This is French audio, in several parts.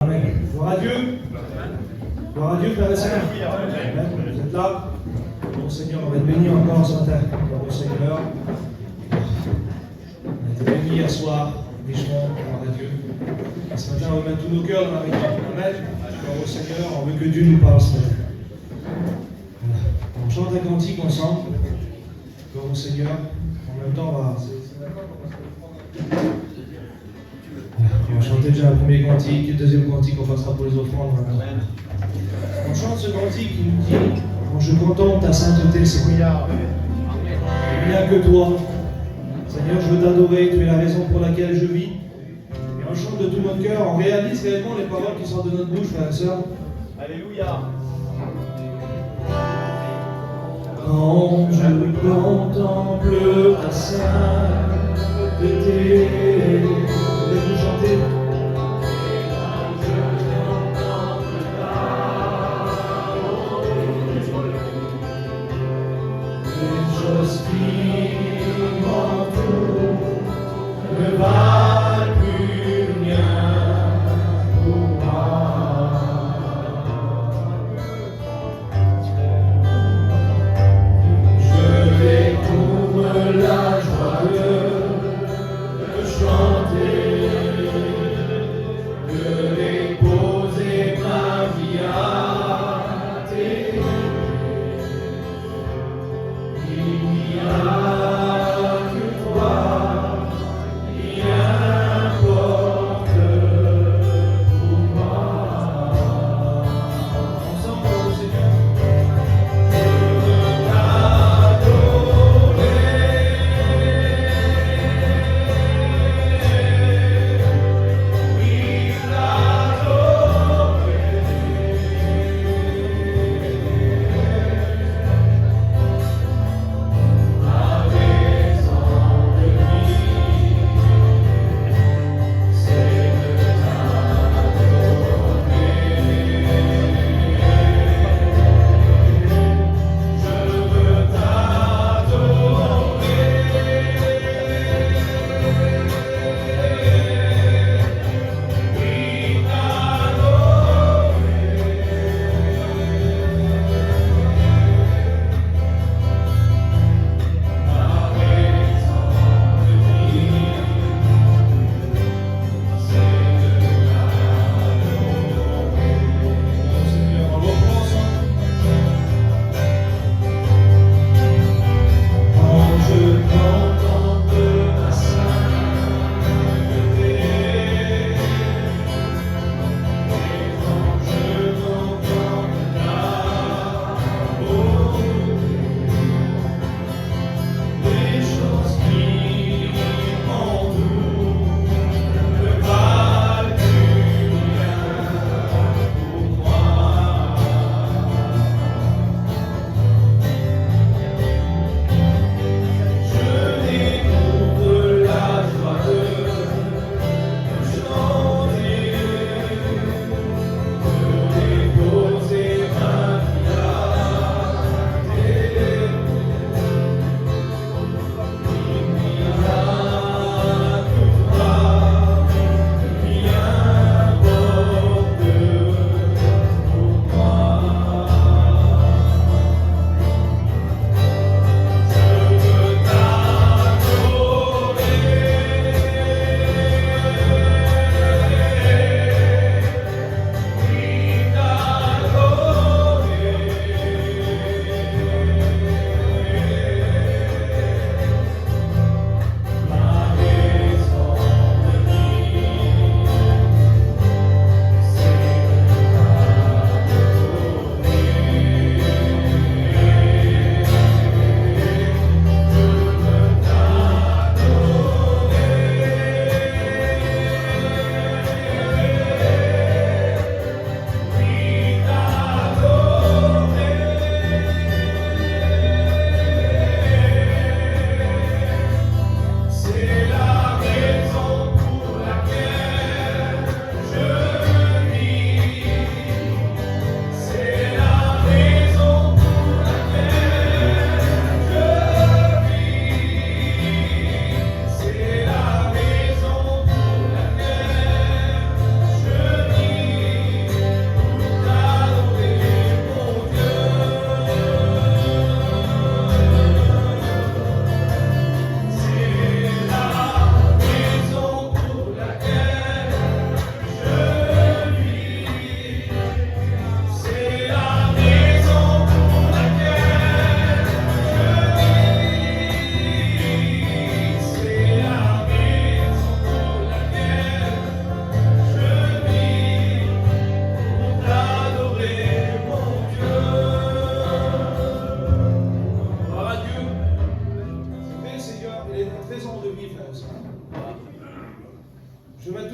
Amen. Gloire à Dieu. Gloire à Dieu, frères et sœurs. Amen. Vous êtes là. Bon Seigneur, on va être bénis encore ce matin. Gloire au Seigneur. On a été bénis hier soir, richement, gloire à Dieu. Et ce matin, on va mettre tous nos cœurs dans la réunion. Amen. Gloire au Seigneur, on veut que Dieu nous parle ce matin. Voilà. On chante un cantique ensemble. Gloire au Seigneur. En même temps, on va. On va chanter déjà le premier cantique, le deuxième cantique, on passera pour les offrandes. On chante ce cantique qui nous dit: quand je contemple ta sainteté, Seigneur, il n'y a que toi. Seigneur, je veux t'adorer, tu es la raison pour laquelle je vis. Et on chante de tout notre cœur, on réalise réellement les paroles qui sortent de notre bouche, frères et sœurs. Alléluia. Quand je contemple ta sainteté, vous chanter. Yeah.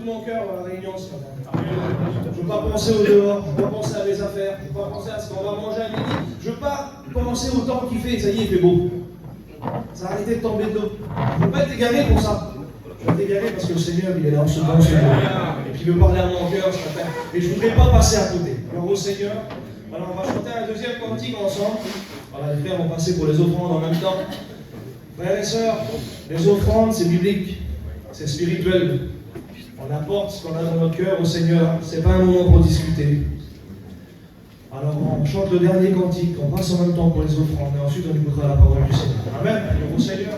mon cœur à la réunion ce matin. Je ne veux pas penser au dehors, je ne veux pas penser à mes affaires, je ne veux pas penser à ce qu'on va manger à midi. Je ne veux pas penser au temps qu'il fait, ça y est, il fait beau. Ça a arrêté de tomber de l'eau. Je ne veux pas être égaré pour ça. Je vais être égaré parce que le Seigneur, il est là en ce temps, et puis il veut parler à mon cœur ce matin. Et je ne voudrais pas passer à côté. Alors au Seigneur, alors on va chanter un deuxième cantique ensemble. Voilà, les frères vont passer pour les offrandes en même temps. Frères et sœurs, les offrandes, c'est biblique, c'est spirituel. On apporte ce qu'on a dans notre cœur au Seigneur. Ce n'est pas un moment pour discuter. Alors on chante le dernier cantique, on passe en même temps pour les offrandes, et ensuite on écoutera la parole du Seigneur. Amen. Au Seigneur.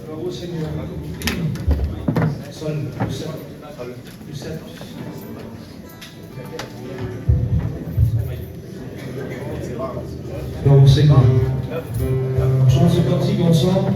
Alors au Seigneur. Sol, plus 7. Plus 7. Alors au Seigneur. On chante ce cantique ensemble.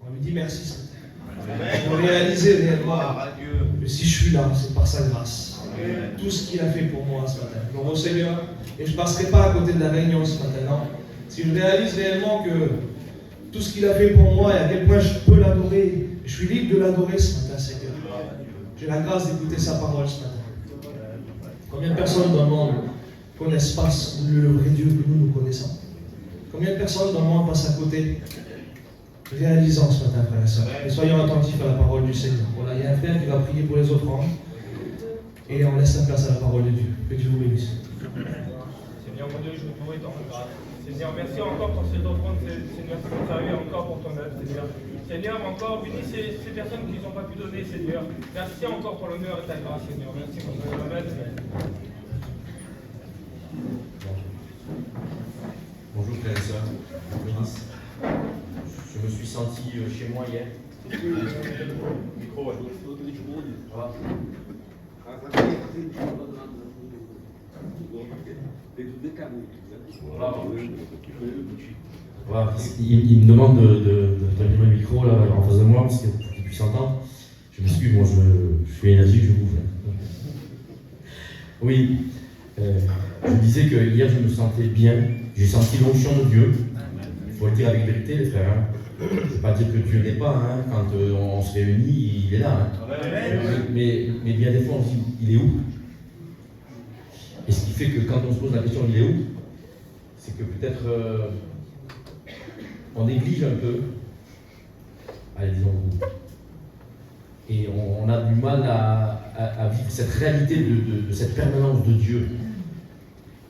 On me dit merci ce matin. Pour réaliser réellement que si je suis là, c'est par sa grâce. Tout ce qu'il a fait pour moi ce matin. Gloire au Seigneur. Et je ne passerai pas à côté de la réunion ce matin, non. Si je réalise réellement que tout ce qu'il a fait pour moi et à quel point je peux l'adorer, je suis libre de l'adorer ce matin, Seigneur. J'ai la grâce d'écouter sa parole ce matin. Combien de personnes dans le monde ne connaissent pas le vrai Dieu que nous connaissons? Combien de personnes dans le monde passent à côté? Réalisons ce matin, frères et sœurs. Et soyons attentifs à la parole du Seigneur. Voilà, il y a un frère qui va prier pour les offrandes. Et on laisse la place à la parole de Dieu. Que Dieu vous bénisse. Seigneur, mon Dieu, je vous loue et t'en grâce. Seigneur, merci encore pour cette offrande. Seigneur, servi encore pour ton œuvre, Seigneur. Seigneur, encore bénis ces personnes qui n'ont pas pu donner, Seigneur. Merci encore pour l'honneur et ta grâce, Seigneur. Merci pour ton honneur. Bonjour frères et sœurs, je me suis senti chez moi hier. Micro, ouais. Voilà. Voilà. Il me demande de tenir le micro là en face de moi parce qu'il puisse entendre. Je m'excuse, moi je suis énergique, je bouffe. Oui, je disais que hier je me sentais bien, j'ai senti l'onction de Dieu. Il faut le dire avec vérité les frères. Je ne veux pas dire que Dieu n'est pas, quand on se réunit, il est là. Mais bien des fois on se dit, il est où? Et ce qui fait que quand on se pose la question, il est où? C'est que peut-être on néglige un peu, allez disons où. Et on a du mal à vivre cette réalité de cette permanence de Dieu.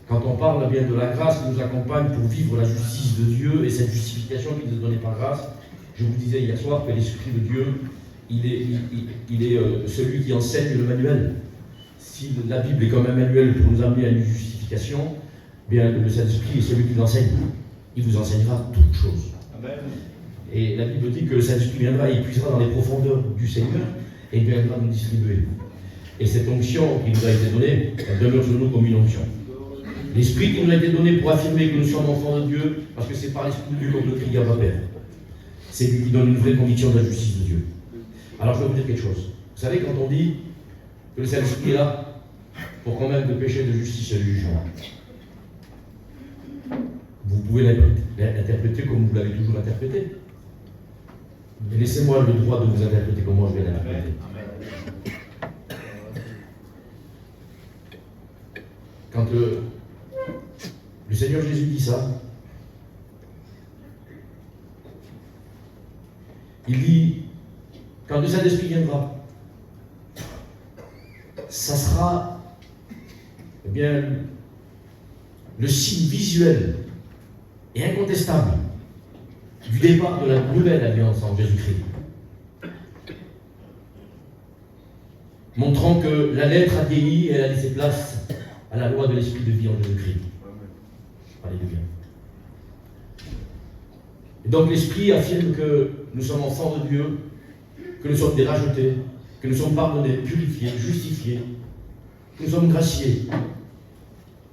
Quand on parle bien de la grâce qui nous accompagne pour vivre la justice de Dieu et cette justification qui nous est donnée par grâce, je vous disais hier soir que l'Esprit de Dieu, il est celui qui enseigne le manuel. Si la Bible est comme un manuel pour nous amener à une justification, bien le Saint-Esprit est celui qui nous enseigne. Il vous enseignera toutes choses. Amen. Et la Bible dit que le Saint-Esprit viendra et il puisera dans les profondeurs du Seigneur et il viendra nous distribuer. Et cette onction qui nous a été donnée, elle demeure sur nous comme une onction. L'Esprit qui nous a été donné pour affirmer que nous sommes enfants de Dieu, parce que c'est par l'Esprit de Dieu qu'on peut crier à Père. C'est lui qui donne une vraie conviction de la justice de Dieu. Alors je vais vous dire quelque chose. Vous savez, quand on dit que le Saint-Esprit est là pour convaincre de péché, de justice et de jugement, vous pouvez l'interpréter comme vous l'avez toujours interprété. Mais laissez-moi le droit de vous interpréter comme moi je vais l'interpréter. Quand le Seigneur Jésus dit ça, il dit, quand le Saint-Esprit viendra, ça sera eh bien, le signe visuel et incontestable du départ de la nouvelle alliance en Jésus-Christ. Montrant que la lettre a vieilli et elle a laissé place à la loi de l'Esprit de vie en Jésus-Christ. Alléluia. Et donc l'Esprit affirme que nous sommes enfants de Dieu, que nous sommes des rachetés, que nous sommes pardonnés, purifiés, justifiés, que nous sommes graciés,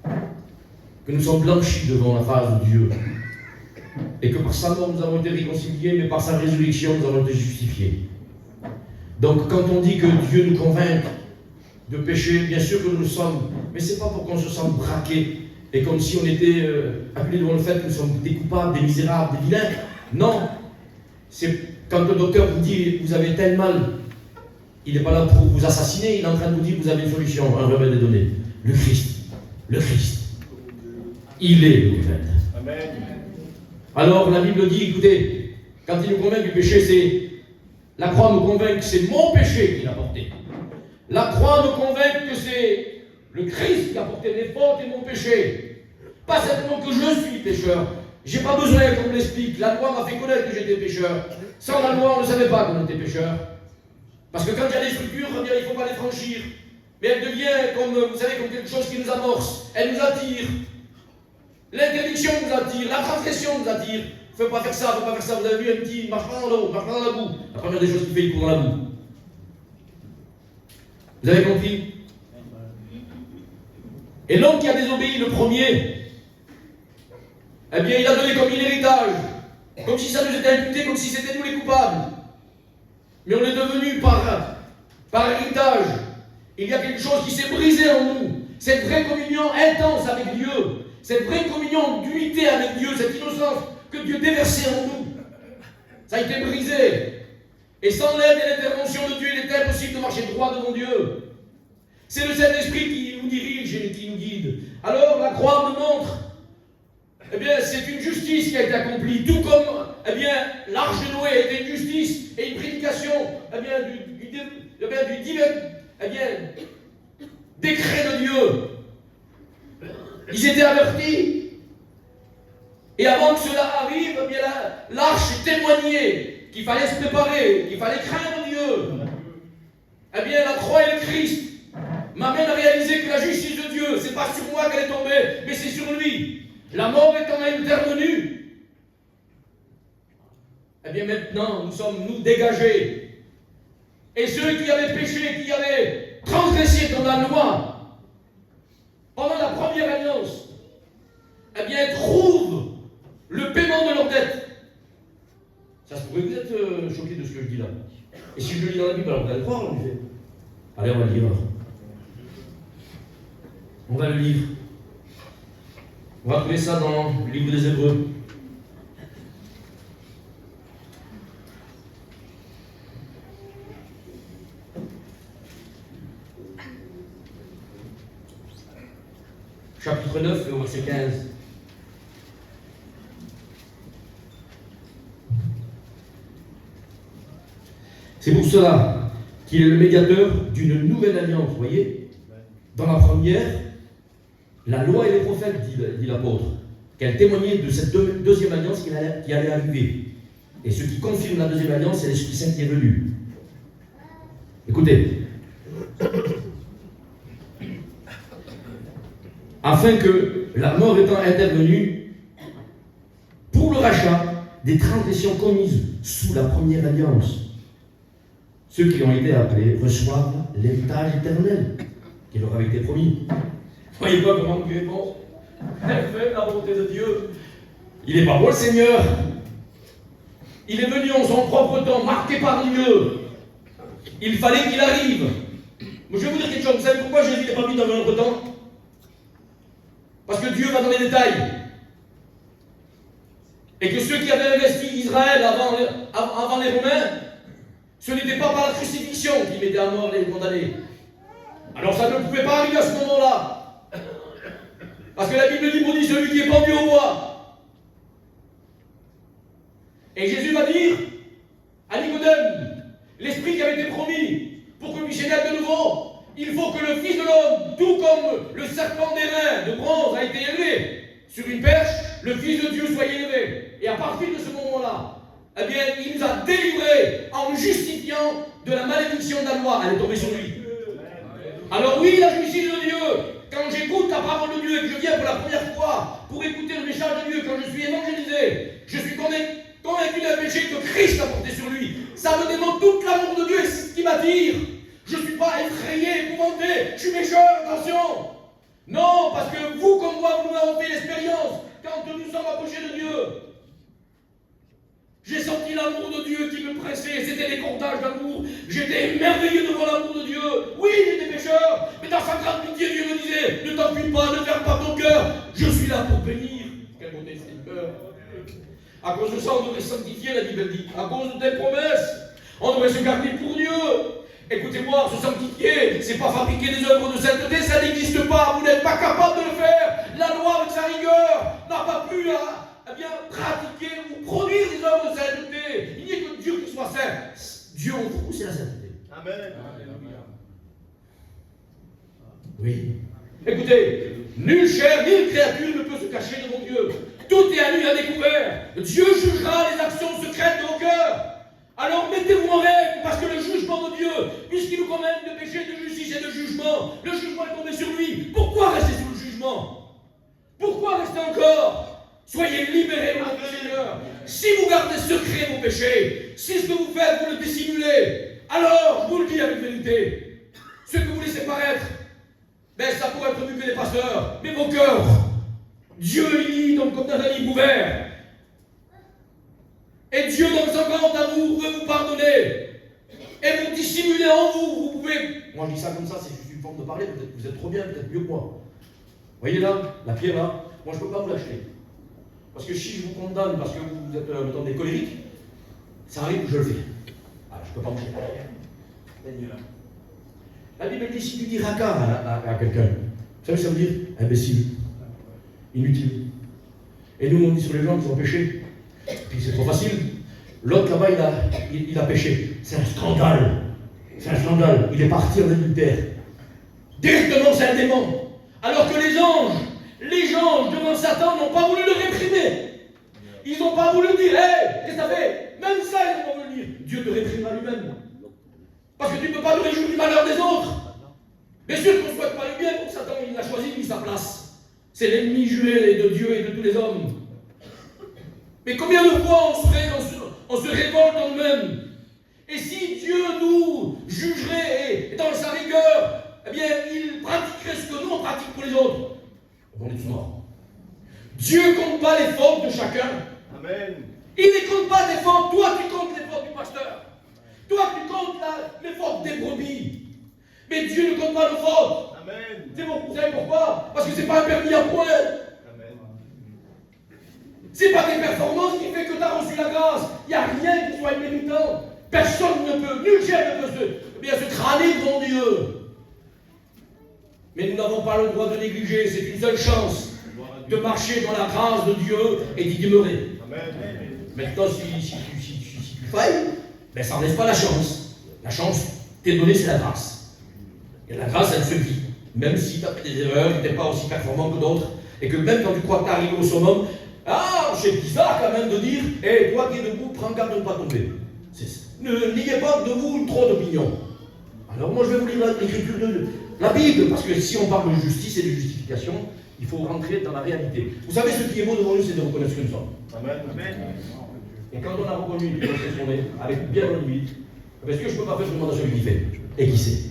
que nous sommes blanchis devant la face de Dieu, et que par sa mort nous avons été réconciliés, mais par sa résurrection nous avons été justifiés. Donc quand on dit que Dieu nous convainc de péché, bien sûr que nous le sommes, mais ce n'est pas pour qu'on se sente braqué, et comme si on était appelé devant le fait que nous sommes des coupables, des misérables, des vilains. Non, c'est quand le docteur vous dit vous avez tel mal, il n'est pas là pour vous assassiner, il est en train de vous dire vous avez une solution, un remède est donné. Le Christ, il est le remède. Amen. Alors la Bible dit, écoutez, quand il nous convainc du péché, c'est la croix nous convainc que c'est mon péché qu'il a porté. La croix nous convainc que c'est le Christ qui a porté mes fautes et mon péché. Pas simplement que je suis pécheur. J'ai pas besoin qu'on me l'explique. La loi m'a fait connaître que j'étais pécheur. Sans la loi, on ne savait pas qu'on était pécheur. Parce que quand il y a des structures, il ne faut pas les franchir. Mais elle devient comme, vous savez, comme quelque chose qui nous amorce. Elle nous attire. L'interdiction nous attire. La transgression nous attire. Il ne faut pas faire ça, il ne faut pas faire ça. Vous avez vu un petit, il ne marche pas dans l'eau, il ne marche pas dans la boue. La première des choses qu'il fait, il court dans la boue. Vous avez compris? Et l'homme qui a désobéi le premier, eh bien, il a donné comme héritage Comme si ça nous était imputé, comme si c'était nous les coupables. Mais on est devenu par héritage. Il y a quelque chose qui s'est brisé en nous. Cette vraie communion intense avec Dieu, cette vraie communion d'unité avec Dieu, cette innocence que Dieu déversait en nous, ça a été brisé. Et sans l'aide et l'intervention de Dieu, il est impossible de marcher droit devant Dieu. C'est le Saint-Esprit qui nous dirige et qui nous guide. Alors la croix me montre, eh bien, c'est une justice qui a été accomplie, tout comme, eh bien, l'arche de Noé était une justice et une prédication, eh bien, du divin, eh bien, décret de Dieu. Ils étaient avertis. Et avant que cela arrive, eh bien, l'arche témoignait qu'il fallait se préparer, qu'il fallait craindre Dieu. Eh bien, la croix et le Christ m'amènent à réaliser que la justice de Dieu, c'est pas sur moi qu'elle est tombée, mais c'est sur lui. La mort étant intervenue, eh bien maintenant, nous sommes, nous, dégagés. Et ceux qui avaient péché, qui avaient transgressé dans la loi, pendant la première alliance, eh bien, trouvent le paiement de leur dette. Ça se pourrait que vous êtes choqués de ce que je dis là. Et si je le lis dans la Bible, alors vous allez le croire, en effet. Allez, on va le lire. On va le lire. On va trouver ça dans le livre des Hébreux. Chapitre 9, verset 15. C'est pour cela qu'il est le médiateur d'une nouvelle alliance, vous voyez. Dans la première, la loi et les prophètes, dit l'apôtre, qu'elle témoignait de cette deuxième alliance qui allait arriver. Et ce qui confirme la deuxième alliance, c'est l'Esprit Saint qui est venu. Écoutez. Afin que, la mort étant intervenue, pour le rachat des transgressions commises sous la première alliance, ceux qui ont été appelés reçoivent l'héritage éternel qui leur avait été promis. Voyez pas comment Dieu est bon. Elle fait la volonté de Dieu. Il n'est pas bon le Seigneur. Il est venu en son propre temps, marqué par Dieu. Il fallait qu'il arrive. Mais je vais vous dire quelque chose. Vous savez pourquoi Jésus n'est pas venu dans un autre temps? Parce que Dieu va dans les détails. Et que ceux qui avaient investi Israël avant les Romains, ce n'était pas par la crucifixion qui mettait à mort les condamnés. Alors ça ne pouvait pas arriver à ce moment-là. Parce que la Bible dit, maudit celui qui est pendu au bois. Et Jésus va dire à Nicodème, l'esprit qui avait été promis pour que lui naisse de nouveau, il faut que le Fils de l'homme, tout comme le serpent d'airain de bronze a été élevé sur une perche, le Fils de Dieu soit élevé. Et à partir de ce moment-là, eh bien, il nous a délivrés en nous justifiant de la malédiction de la loi. Elle est tombée sur lui. Alors oui, la justice de Dieu, quand j'écoute la parole de Dieu et que je viens pour la première fois pour écouter le message de Dieu, quand je suis évangélisé, je suis convaincu d'un péché que Christ a porté sur lui. Ça me démontre tout l'amour de Dieu et c'est ce qui m'attire. Je ne suis pas effrayé, épouvanté, je suis méchant, attention. Non, parce que vous comme moi, nous avons fait l'expérience quand nous sommes approchés de Dieu. J'ai senti l'amour de Dieu qui me pressait, c'était des cordages d'amour. J'étais émerveillé devant l'amour de Dieu. Oui, j'étais pécheur, mais dans sa grande pitié, Dieu me disait, ne t'enfuis pas, ne ferme pas ton cœur, je suis là pour bénir. Quel beau Seigneur. À cause de ça, on devrait sanctifier, la Bible dit. À cause de tes promesses, on devrait se garder pour Dieu. Écoutez-moi, se sanctifier, c'est pas fabriquer des œuvres de sainteté, ça n'existe pas, vous n'êtes pas capable de le faire. La loi, avec sa rigueur, n'a pas pu pratiquer ou produire des œuvres de sainteté. Il n'y a que Dieu qui soit saint. Dieu en vous, c'est la sainteté. Amen. Oui. Écoutez, nulle chair, nulle créature ne peut se cacher devant Dieu. Tout est à nu, à découvert. Dieu jugera les actions secrètes de vos cœurs. Alors mettez-vous en règle, parce que le jugement de Dieu, puisqu'il nous commande de péché, de justice et de jugement, le jugement est tombé sur lui. Pourquoi rester sous le jugement? Pourquoi rester encore? Soyez libérés, mon Seigneur. Si vous gardez secret vos péchés, si ce que vous faites, vous le dissimulez, alors, je vous le dis avec vérité, ce que vous laissez paraître, ben ça pourrait être vu que les pasteurs, mais vos cœurs, Dieu lit donc comme dans un livre ouvert. Et Dieu, dans son grand amour, veut vous pardonner. Et vous dissimuler en vous, vous pouvez. Moi je dis ça comme ça, c'est juste une forme de parler, peut-être que vous êtes trop bien, peut-être mieux que moi. Vous voyez là, la pierre là, moi je ne peux pas vous l'acheter. Parce que si je vous condamne parce que vous êtes mettons, des colériques, ça arrive que je le fais. Ah, je ne peux pas manger. La Bible dit si tu dis racard à quelqu'un, vous savez ça veut dire imbécile, inutile. Et nous on dit sur les gens qui ont péché, puis c'est trop facile. L'autre là-bas il a péché. C'est un scandale. C'est un scandale. Il est parti en adultère. Directement c'est un démon. Alors que les anges devant Satan n'ont pas voulu le réprimer. Ils n'ont pas voulu dire, hé, qu'est-ce que ça fait? Même ça, ils n'ont pas voulu dire. Dieu te réprimera lui-même. Parce que tu ne peux pas te réjouir du malheur des autres. Bien sûr qu'on ne souhaite pas le bien pour Satan, il l'a choisi, il a mis sa place. C'est l'ennemi juré de Dieu et de tous les hommes. Mais combien de fois on se révolte en nous-mêmes? Et si Dieu nous jugerait et dans sa rigueur, eh bien, il pratiquerait ce que nous on pratique pour les autres, on est tous morts. Dieu ne compte pas les fautes de chacun. Amen. Il ne compte pas les fautes. Toi, tu comptes les fautes du pasteur. Toi, tu comptes les fautes des brebis. Mais Dieu ne compte pas nos fautes. Amen. C'est bon, vous savez pourquoi? Parce que ce n'est pas un permis à point. Amen. C'est pas des performances qui fait que tu as reçu la grâce. Il n'y a rien qui soit méritant. Personne ne peut, nul chair ne peut se crâner devant Dieu. Mais nous n'avons pas le droit de négliger, c'est une seule chance de marcher dans la grâce de Dieu et d'y demeurer. Amen. Maintenant, si tu failles, ben ça ne laisse pas la chance. La chance t'est donnée, c'est la grâce. Et la grâce, elle se vit. Même si tu as fait des erreurs, tu n'es pas aussi performant que d'autres, et que même quand tu crois que tu es arrivé au summum, c'est bizarre quand même de dire, hé, toi qui es debout, prends garde de ne pas tomber. N'ayez pas de vous trop d'opinion. Alors moi je vais vous lire l'écriture de la Bible, parce que si on parle de justice et de justification, il faut rentrer dans la réalité. Vous savez, ce qui est beau devant nous, c'est de reconnaître ce que nous sommes. Amen. Amen. Et quand on a reconnu ce qu'on est, avec bien bonne limite, ce que je ne peux pas faire, je demande à celui qui fait. Et qui sait.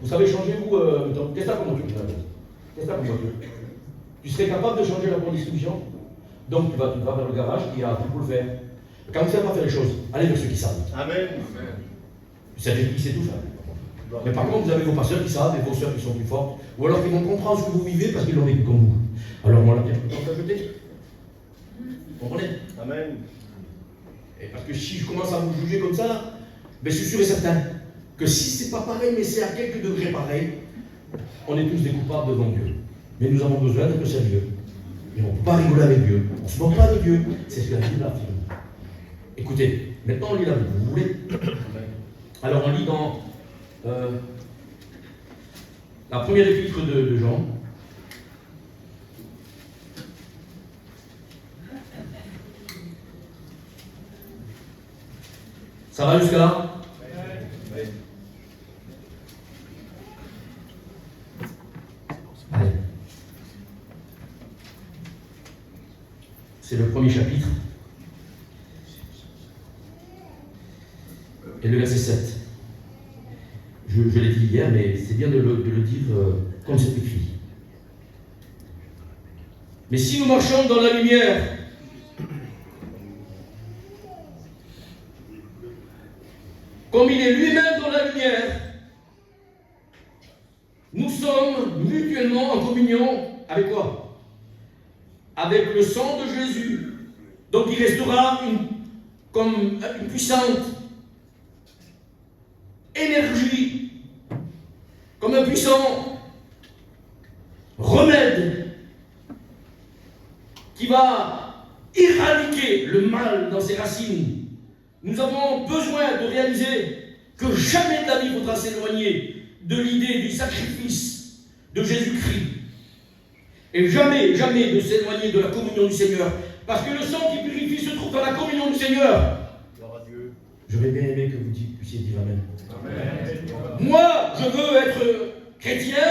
Vous savez changer, vous, qu'est-ce que t'as comme voiture? Qu'est-ce que t'as comme voiture? Tu serais capable de changer la condition? Donc tu vas vers le garage qui a tout pour le faire. Quand vous ne savez pas faire les choses, allez vers ceux qui savent. Amen. Vous savez qui sait tout faire. Mais par contre, vous avez vos pasteurs qui savent et vos soeurs qui sont plus fortes, ou alors qui vont comprendre ce que vous vivez parce qu'ils l'ont vécu comme vous. Alors moi, la pierre, je peux pas jeter. Vous comprenez? Amen. Et parce que si je commence à vous juger comme ça, ben je suis sûr et certain que si c'est pas pareil, mais c'est à quelques degrés pareil, on est tous des coupables devant Dieu. Mais nous avons besoin d'être sérieux. Et on ne peut pas rigoler avec Dieu. On ne se moque pas de Dieu. C'est ce que la Bible affirme. Écoutez, maintenant on lit la Bible. Vous voulez? Alors on lit dans la première épître de Jean. Ça va jusque là? Allez. C'est le premier chapitre. Et le verset 7. Je l'ai dit hier, mais c'est bien de le dire comme c'est écrit. Mais si nous marchons dans la lumière, comme il est lui-même dans la lumière, nous sommes mutuellement en communion avec quoi? Avec le sang de Jésus. Donc il restera comme une puissante énergie, comme un puissant remède qui va éradiquer le mal dans ses racines. Nous avons besoin de réaliser que jamais de la vie il faudra s'éloigner de l'idée du sacrifice de Jésus-Christ. Et jamais, jamais de s'éloigner de la communion du Seigneur. Parce que le sang qui purifie se trouve dans la communion du Seigneur. Gloire à Dieu. J'aurais bien aimé que vous puissiez dire Amen. Amen. Moi, je veux être chrétien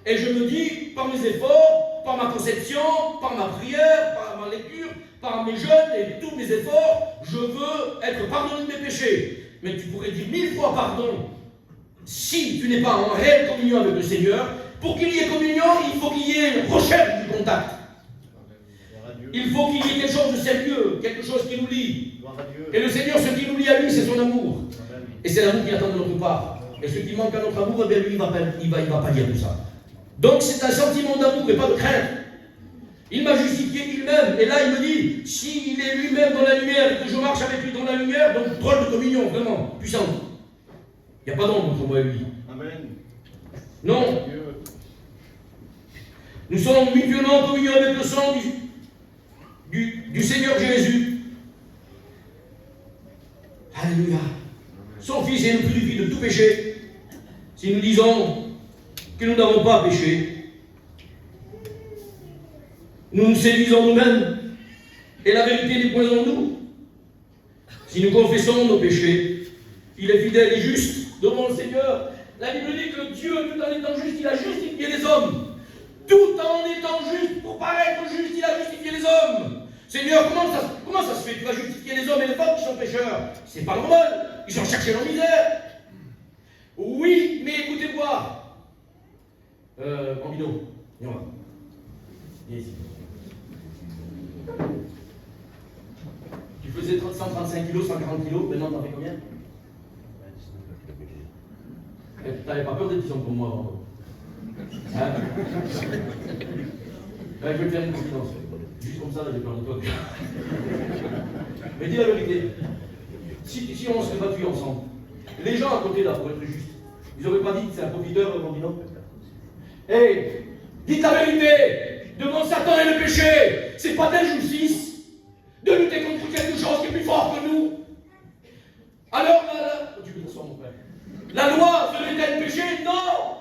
et je me dis, par mes efforts, par ma conception, par ma prière, par ma lecture, par mes jeûnes et tous mes efforts, je veux être pardonné de mes péchés. Mais tu pourrais dire 1000 fois pardon. Si tu n'es pas en réelle communion avec le Seigneur, pour qu'il y ait communion, il faut qu'il y ait une recherche du contact. Il faut qu'il y ait quelque chose de sérieux, quelque chose qui nous lie. Gloire à Dieu. Et le Seigneur, ce qui nous lie à lui, c'est son amour. Amen. Et c'est l'amour qu'il attend de notre part. Et ce qui manque à notre amour, eh bien, lui, il va pas dire tout ça. Donc c'est un sentiment d'amour et pas de crainte. Il m'a justifié lui-même. Et là, il me dit, s'il est lui-même dans la lumière et que je marche avec lui dans la lumière, donc drôle de communion, vraiment, puissante. Il n'y a pas d'ombre entre moi et lui. Amen. Non. Dieu. Nous sommes mutuellement en communion avec le sang du Seigneur Jésus. Alléluia. Son Fils est nous purifie de tout péché. Si nous disons que nous n'avons pas péché, nous nous séduisons nous-mêmes et la vérité n'est point en nous. Si nous confessons nos péchés, il est fidèle et juste devant le Seigneur. La Bible dit que Dieu, tout en étant juste, il a justifié les hommes. Tout en étant juste, pour paraître juste, il a justifié les hommes. Seigneur, comment ça se fait? Tu vas justifier les hommes et les femmes qui sont pécheurs? C'est pas normal. Ils ont cherché leur misère. Oui, mais écoutez-moi. Bambino, viens voir. Viens ici. Tu faisais 135 kilos, 140 kilos, maintenant t'en fais combien? T'avais pas peur d'être disant comme moi avant? Hein? Je vais te faire une confidence. Juste comme ça, là, j'ai peur de toi. Mais dis la vérité. Si on serait battus ensemble, les gens à côté là, pour être juste, ils n'auraient pas dit que c'est un profiteur, Bambino? Hey, dites la vérité. Devant Satan et le péché, c'est pas d'injustice de lutter contre quelque chose qui est plus fort que nous. Alors, tu peux t'asseoir, mon frère. La loi serait-elle péché? Non.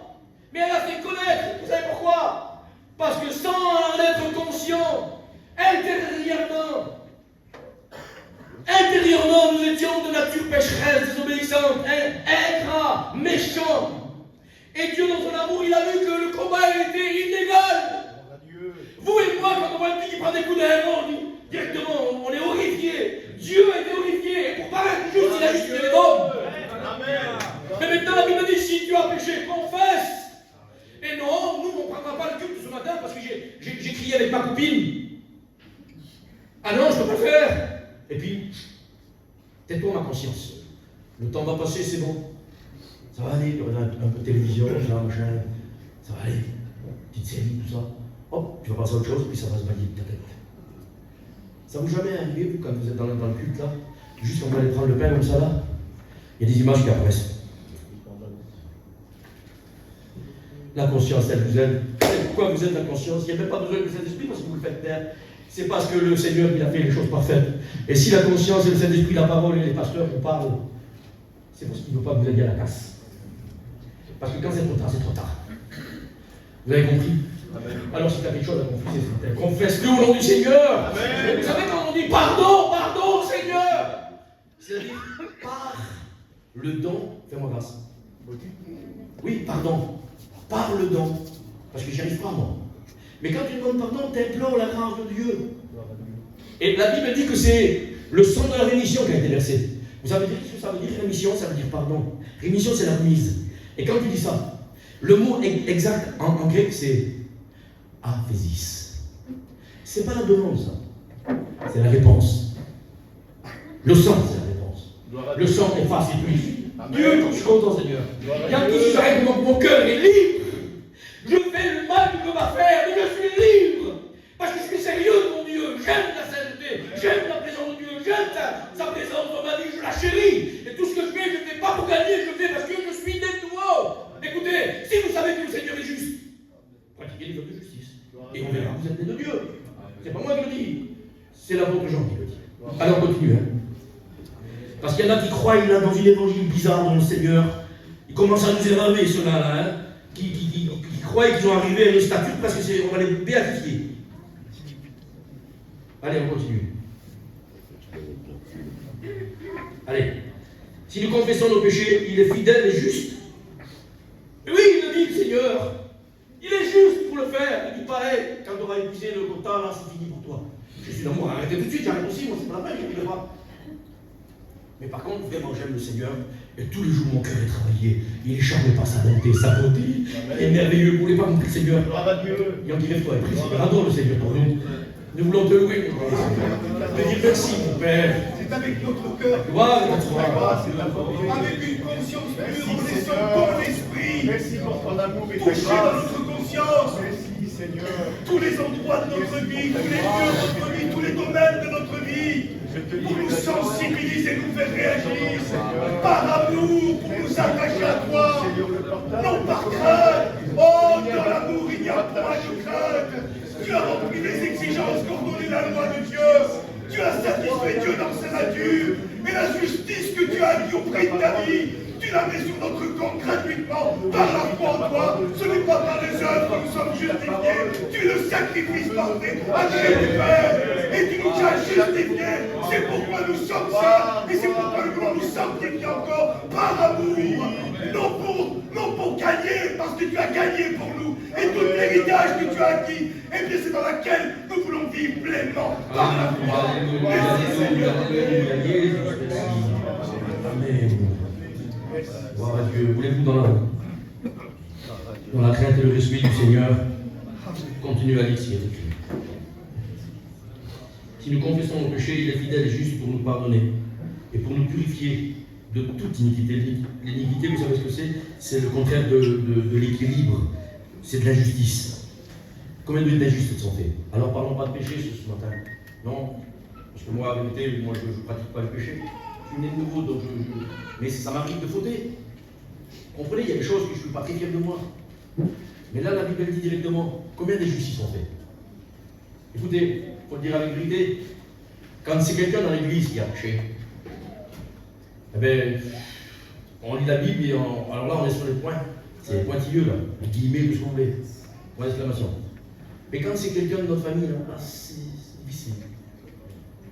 Mais elle a fait connaître. Vous savez pourquoi? Parce que sans en être conscient, intérieurement, nous étions de nature pécheresse, désobéissante, ingrats, méchants. Et Dieu, dans son amour, il a vu que le combat était inégal. Gloire à Dieu. Vous et moi, quand on voit un petit qui prend des coups derrière, on dit directement, on est horrifié. Dieu est horrifié. Et pour paraître juste, il a justifié les hommes. Amen. Mais maintenant, la Bible dit, si tu as péché, confesse. Et non, nous, on ne prendra pas le culte ce matin parce que j'ai crié avec ma copine. Ah non, je ne peux pas le faire. Et puis, tais-toi ma conscience. Le temps va passer, c'est bon. Ça va aller, il y aura un peu de télévision, ça, machin. Ça va aller. Petite série, tout ça. Hop, tu vas passer à autre chose, puis ça va se balayer de ta tête. Ça vous jamais arrivé, vous, quand vous êtes dans le culte, là, juste quand vous allez prendre le pain comme ça, là, il y a des images qui apparaissent. La conscience, elle vous aide. Pourquoi vous êtes la conscience? Il n'y a même pas besoin de Saint-Esprit parce que vous le faites taire. C'est parce que le Seigneur, il a fait les choses parfaites. Et si la conscience et le Saint-Esprit, la parole et les pasteurs vous parlent, c'est parce qu'il ne veut pas vous aider à la casse. Parce que quand c'est trop tard, c'est trop tard. Vous avez compris? Amen. Alors si tu as quelque chose à confesser, confesse-le au nom du Seigneur. Amen. Vous savez quand on dit pardon, pardon Seigneur, c'est-à-dire par le don, fais-moi grâce. Oui, pardon. Par le don. Parce que j'y arrive pas moi. Mais quand tu demandes pardon, tu implores la grâce de Dieu. Et la Bible dit que c'est le sang de la rémission qui a été versé. Vous savez dire ce que ça veut dire rémission? Ça veut dire pardon. Rémission, c'est la remise. Et quand tu dis ça, le mot exact en grec, c'est aphésis. C'est pas la demande, ça. C'est la réponse. Le sang, c'est la réponse. Gloire à Le Dieu. sang efface et purifie. Amen. Dieu, comme je suis content, Seigneur. Gloire à Il y a un Dieu. petit arrêt que mon cœur est libre. Je fais le mal que va faire, mais je suis libre. Parce que je suis sérieux de mon Dieu. J'aime la sainteté. J'aime la présence de Dieu. J'aime sa présence dans ma vie. Je la chéris. Et tout ce que je ne fais pas pour gagner, je le fais parce que je suis né de nouveau. Écoutez, si vous savez que le Seigneur est juste, pratiquez les œuvres de justice. Et on verra que vous êtes né de Dieu. C'est pas moi qui le dis. C'est l'apôtre Jean qui le dit. Alors continue. Parce qu'il y en a qui croient là, dans une évangile bizarre dans le Seigneur. Ils commencent à nous énerver, ceux-là, hein, qui croient qu'ils ont arrivé à une statue parce que on va les béatifier. Allez, on continue. Allez. Si nous confessons nos péchés, il est fidèle et juste. Et oui, il le dit, le Seigneur. Il est juste pour le faire. Il dit pareil, quand tu auras épuisé le quota, là, c'est fini pour toi. Je suis d'amour, arrêtez tout de suite, j'arrête aussi, moi, c'est pas la peine, je ne pas. Mais par contre, vraiment, j'aime le Seigneur. Et tous les jours, mon cœur est travaillé. Il est charmé par sa bonté, sa beauté. Il est merveilleux. Vous ne voulez pas compris le Seigneur? Gloire à Dieu. Il en dirait toi. Il adore le Seigneur pour nous. Nous voulons te louer, mon Père. Te dire merci, mon Père. C'est avec notre cœur, Gloire à toi. avec une conscience pure, connaissant ton esprit, Merci pour ton amour et ta touché dans grâce. notre conscience, Merci Seigneur. tous les endroits de notre vie, tous les lieux de notre vie, tous les domaines de notre vie, Je te pour loue nous et t'adore. sensibiliser, nous faire réagir, par amour, pour nous attacher à toi, Seigneur, le portail. non par crainte. Oh, dans l'amour, il n'y a point de crainte. Tu as rempli les exigences qu'ordonnait la loi de Dieu. Tu as satisfait Dieu dans sa nature. Et la justice que tu as mis auprès de ta vie, tu la mets sur notre compte gratuitement par la foi en toi. Ce n'est pas par les œuvres que nous sommes justifiés. Tu es le sacrifice parfait agréé du Père. Et tu nous as justifiés. C'est pourquoi nous sommes saints. Et c'est pourquoi nous voulons nous sanctifier encore par amour. Non pour gagner, parce que tu as gagné pour nous. Et tout l'héritage que tu as acquis, eh bien c'est dans laquelle nous voulons vivre pleinement par la foi. Merci Seigneur. Amen. Gloire à Dieu. Voulez-vous dans la crainte et le respect du Seigneur, continuez à lire ce qui est écrit. Si nous confessons nos péchés, il est fidèle et juste pour nous pardonner et pour nous purifier de toute iniquité. L'iniquité, vous savez ce que c'est? C'est le contraire de l'équilibre. C'est de l'injustice. Combien d'injustices sont faites? Alors parlons pas de péché ce matin. Non. Parce que moi, en vérité, je ne pratique pas le péché. Je suis né de nouveau, donc mais ça m'arrive de fauter. Comprenez, il y a des choses que je ne suis pas très fier de moi. Mais là, la Bible dit directement, combien d'injustices sont faites? Écoutez, il faut le dire avec vérité, quand c'est quelqu'un dans l'église qui a péché, eh bien, on lit la Bible et alors là, on est sur les points. C'est pointilleux, là. Les guillemets, vous semblez. Point d'exclamation. Mais quand c'est quelqu'un de notre famille, là, c'est difficile.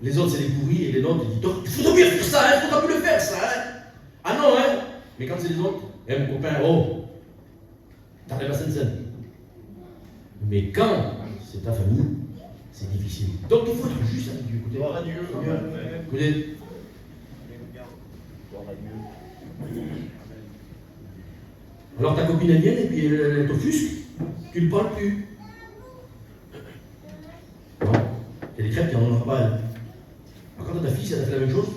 Les autres, c'est les pourris, et les nôtres, ils disent, il faut bien faire ça, il ne faut pas plus le faire, ça, hein. Ah non, hein. Mais quand c'est les autres, mon copain, oh, t'arrives à Sainte-Sainte. Mais quand c'est ta famille, c'est difficile. Donc il faut être juste avec Dieu. Écoutez, Gloire à Dieu. écoutez, Gloire à Dieu. alors ta copine elle vient et puis elle t'offusque, tu ne parles plus. Non, il y a des crêpes qui n'en ont pas elle. Alors quand ta fille, ça t'a fait la même chose,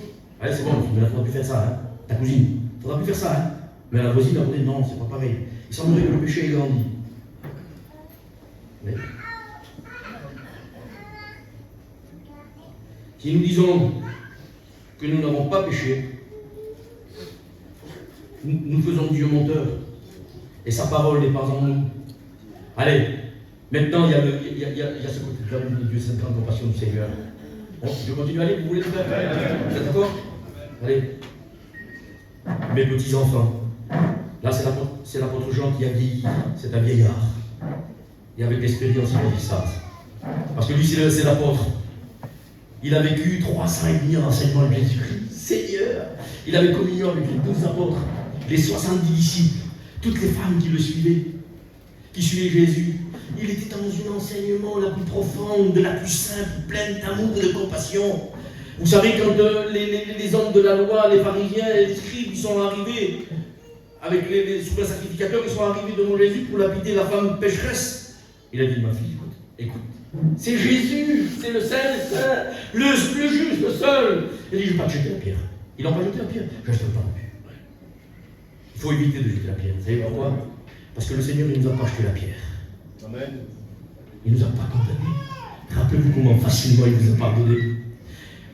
allez c'est bon, il ne faudra plus faire ça, hein. Ta cousine, il ne faudra plus faire ça, hein. Mais la voisine a dit non, c'est pas pareil. Il semblerait que le péché ait grandi. Mais si nous disons que nous n'avons pas péché, nous faisons Dieu menteur. Et sa parole n'est pas en nous. Allez, maintenant il y a ce côté de Dieu, cette grande compassion du Seigneur. Bon, je continue à aller, vous voulez le faire? Vous êtes d'accord? Allez. Mes petits enfants, là c'est l'apôtre Jean qui a vieilli, c'est un vieillard. Et avec l'expérience, il a dit ça. Parce que lui, c'est l'apôtre. Il a vécu 3 ans et demi en enseignement de Jésus-Christ. Seigneur, il avait communion avec les 12 apôtres, les 70 disciples, toutes les femmes qui le suivaient, qui suivaient Jésus. Il était dans un enseignement la plus profonde, la plus simple, pleine d'amour et de compassion. Vous savez, quand les hommes de la loi, les pharisiens et les scribes, ils sont arrivés, avec les souverains sacrificateurs, ils sont arrivés devant Jésus pour lapider la femme pécheresse. Il a dit, ma fille, écoute, c'est Jésus, c'est le Saint, le juste, le seul. Il a dit, je ne vais pas te jeter la pierre. Ils n'ont pas jeté la pierre, je ne jette pas la pierre. Il faut éviter de jeter la pierre. Vous savez pourquoi? Parce que le Seigneur, il ne nous a pas jeté la pierre. Amen. Il ne nous a pas condamnés. Rappelez-vous comment facilement il vous a pardonné.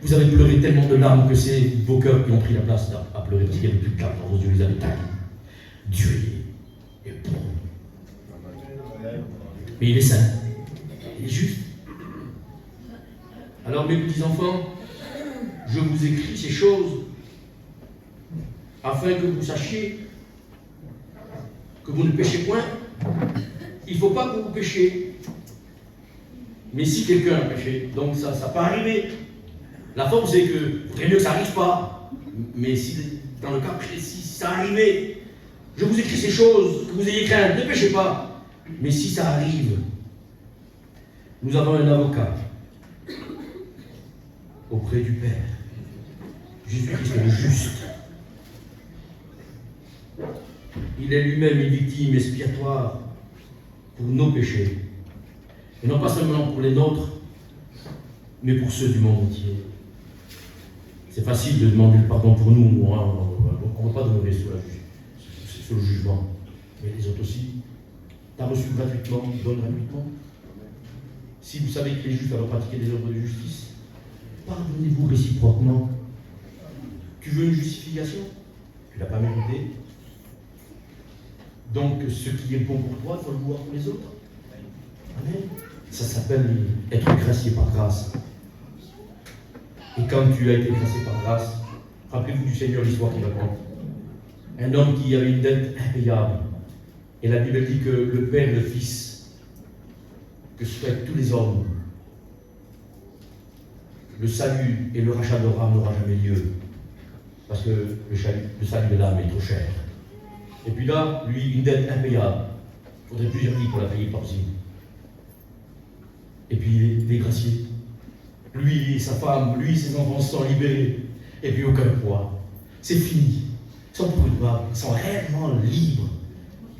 Vous avez pleuré tellement de larmes que c'est vos cœurs qui ont pris la place à pleurer parce qu'il n'y avait plus de larmes dans vos yeux, les avez tagués. Dieu est bon. Mais il est saint. Il est juste. Alors mes petits enfants, je vous écris ces choses afin que vous sachiez que vous ne péchez point. Il ne faut pas que vous péchiez. Mais si quelqu'un a péché, donc ça peut arriver. La force c'est que, il faudrait mieux que ça n'arrive pas. Mais si, dans le cas précis, si ça arrivait, je vous écris ces choses, que vous ayez crainte, ne péchez pas. Mais si ça arrive, nous avons un avocat auprès du Père. Jésus-Christ est le juste. Il est lui-même une victime expiatoire pour nos péchés. Et non pas seulement pour les nôtres, mais pour ceux du monde entier. C'est facile de demander le pardon pour nous, hein, on ne va pas demander sur le jugement. Mais les autres aussi. Tu as reçu gratuitement, donne gratuitement. Si vous savez que les justes doivent pratiquer des œuvres de justice, pardonnez-vous réciproquement. Tu veux une justification? Tu ne l'as pas mérité. Donc, ce qui est bon pour toi, il faut le vouloir pour les autres. Amen. Ça s'appelle être gracié par grâce. Et quand tu as été gracié par grâce, rappelez-vous du Seigneur l'histoire qu'il raconte. Un homme qui avait une dette impayable. Et la Bible dit que le Père et le Fils, que souhaitent tous les hommes, le salut et le rachat de l'âme n'aura jamais lieu. Parce que le salut de l'âme est trop cher. Et puis là, lui, une dette impayable. Il faudrait plusieurs vies pour la payer, pas possible. Et puis il est gracié. Lui et sa femme, lui et ses enfants sont libérés. Et puis aucun poids. C'est fini. Ils sont coupables, ils sont réellement libres.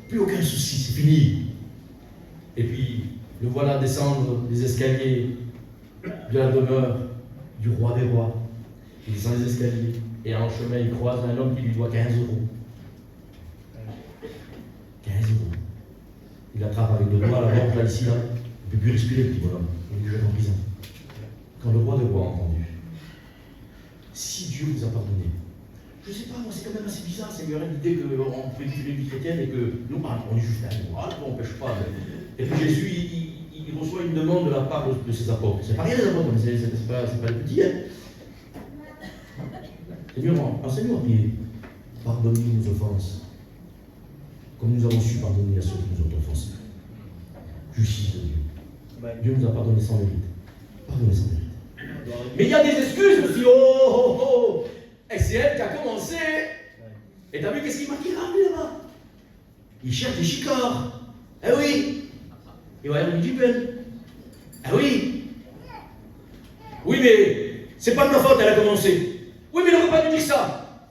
Plus aucun souci, c'est fini. Et puis, le voilà descendre les escaliers de la demeure du roi des rois. Il descend les escaliers et en chemin, il croise un homme qui lui doit 15 euros. 15 euros. Il l'attrape avec le doigt, la lampe, là, ici, là. Il ne peut plus respirer, le petit bonhomme. Il est jette en prison. Quand le roi des rois a entendu, si Dieu vous a pardonné, je ne sais pas, moi, c'est quand même assez bizarre, Seigneur, l'idée qu'on peut vivre une vie chrétienne et que nous, on est juste un moral, on ne pêche pas. Et puis Jésus, il reçoit une demande de la part de ses apôtres. C'est pas rien, les apôtres, mais c'est pas les petits, hein. Seigneur, enseigne-nous à prier. Pardonne-nous nos offenses, comme nous avons su pardonner à ceux qui nous ont offensés. Justice de Dieu. Dieu nous a pardonné sans mérite. Pardonné sans mérite. Mais il y a des excuses aussi. Oh. C'est elle qui a commencé. Et t'as vu qu'est-ce qu'il m'a ramené là-bas? Il cherche des chicords. Eh oui. Il va y avoir du peine. Ah oui. Oui, mais c'est pas de ma faute, elle a commencé. Oui, mais il n'aurait pas dû dire ça.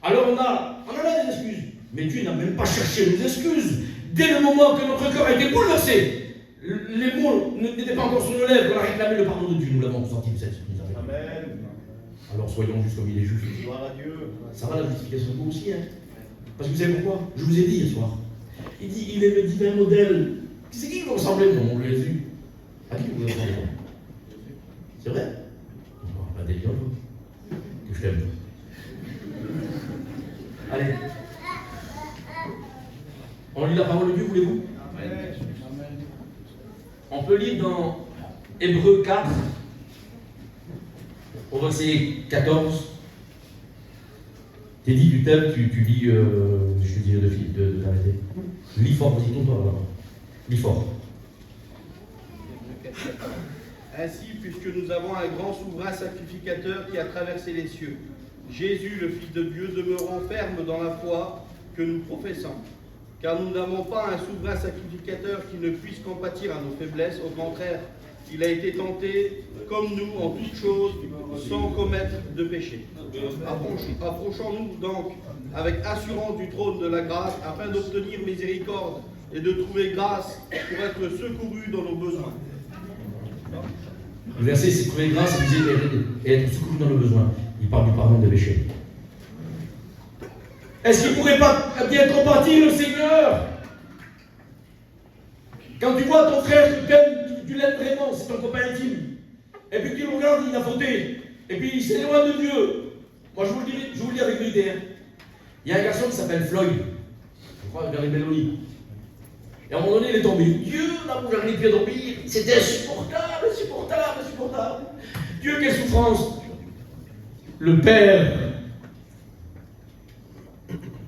Alors on en a des excuses. Mais Dieu n'a même pas cherché nos excuses. Dès le moment que notre cœur a été bouleversé, les mots n'étaient pas encore sur nos lèvres, on a réclamé le pardon de Dieu, nous l'avons ressenti, cette nous avait. Amen. Alors soyons juste comme il est juste. Gloire à Dieu. Ça va la justification de vous aussi, hein. Parce que vous savez pourquoi? Je vous ai dit hier soir. Il dit, il est le divin modèle. C'est qui vous ressemblez, mon Jésus? À qui vous ressemblez? C'est vrai? Pas des lions, que je t'aime. Allez. On lit la parole de Dieu, voulez-vous? Amen. On peut lire dans Hébreux 4, au verset 14. T'es dit du thème, tu lis, je te dirais de t'arrêter. Lis fort, vas-y, tourne-toi là-bas. Lis fort. Ainsi, puisque nous avons un grand souverain sacrificateur qui a traversé les cieux, Jésus, le Fils de Dieu, demeurant ferme dans la foi que nous professons. Car nous n'avons pas un souverain sacrificateur qui ne puisse compatir à nos faiblesses. Au contraire, il a été tenté comme nous en toutes choses, sans commettre de péché. Approchons-nous donc avec assurance du trône de la grâce, afin d'obtenir miséricorde et de trouver grâce pour être secourus dans nos besoins. Le verset, c'est trouver grâce et être secouru dans le besoin. Il parle du pardon des péchés. Est-ce qu'il ne pourrait pas bien compatir le Seigneur? Quand tu vois ton frère qui t'aime, tu l'aimes vraiment, c'est ton copain intime. Et puis tu le regardes, il a fauté. Et puis il s'éloigne de Dieu. Moi je vous le dis avec vérité. Il y a un garçon qui s'appelle Floyd. Je crois vers les Mélonies. Et à un moment donné, il est tombé. Dieu, là où j'arrive à dormir, c'était insupportable. Dieu, quelle souffrance. Le père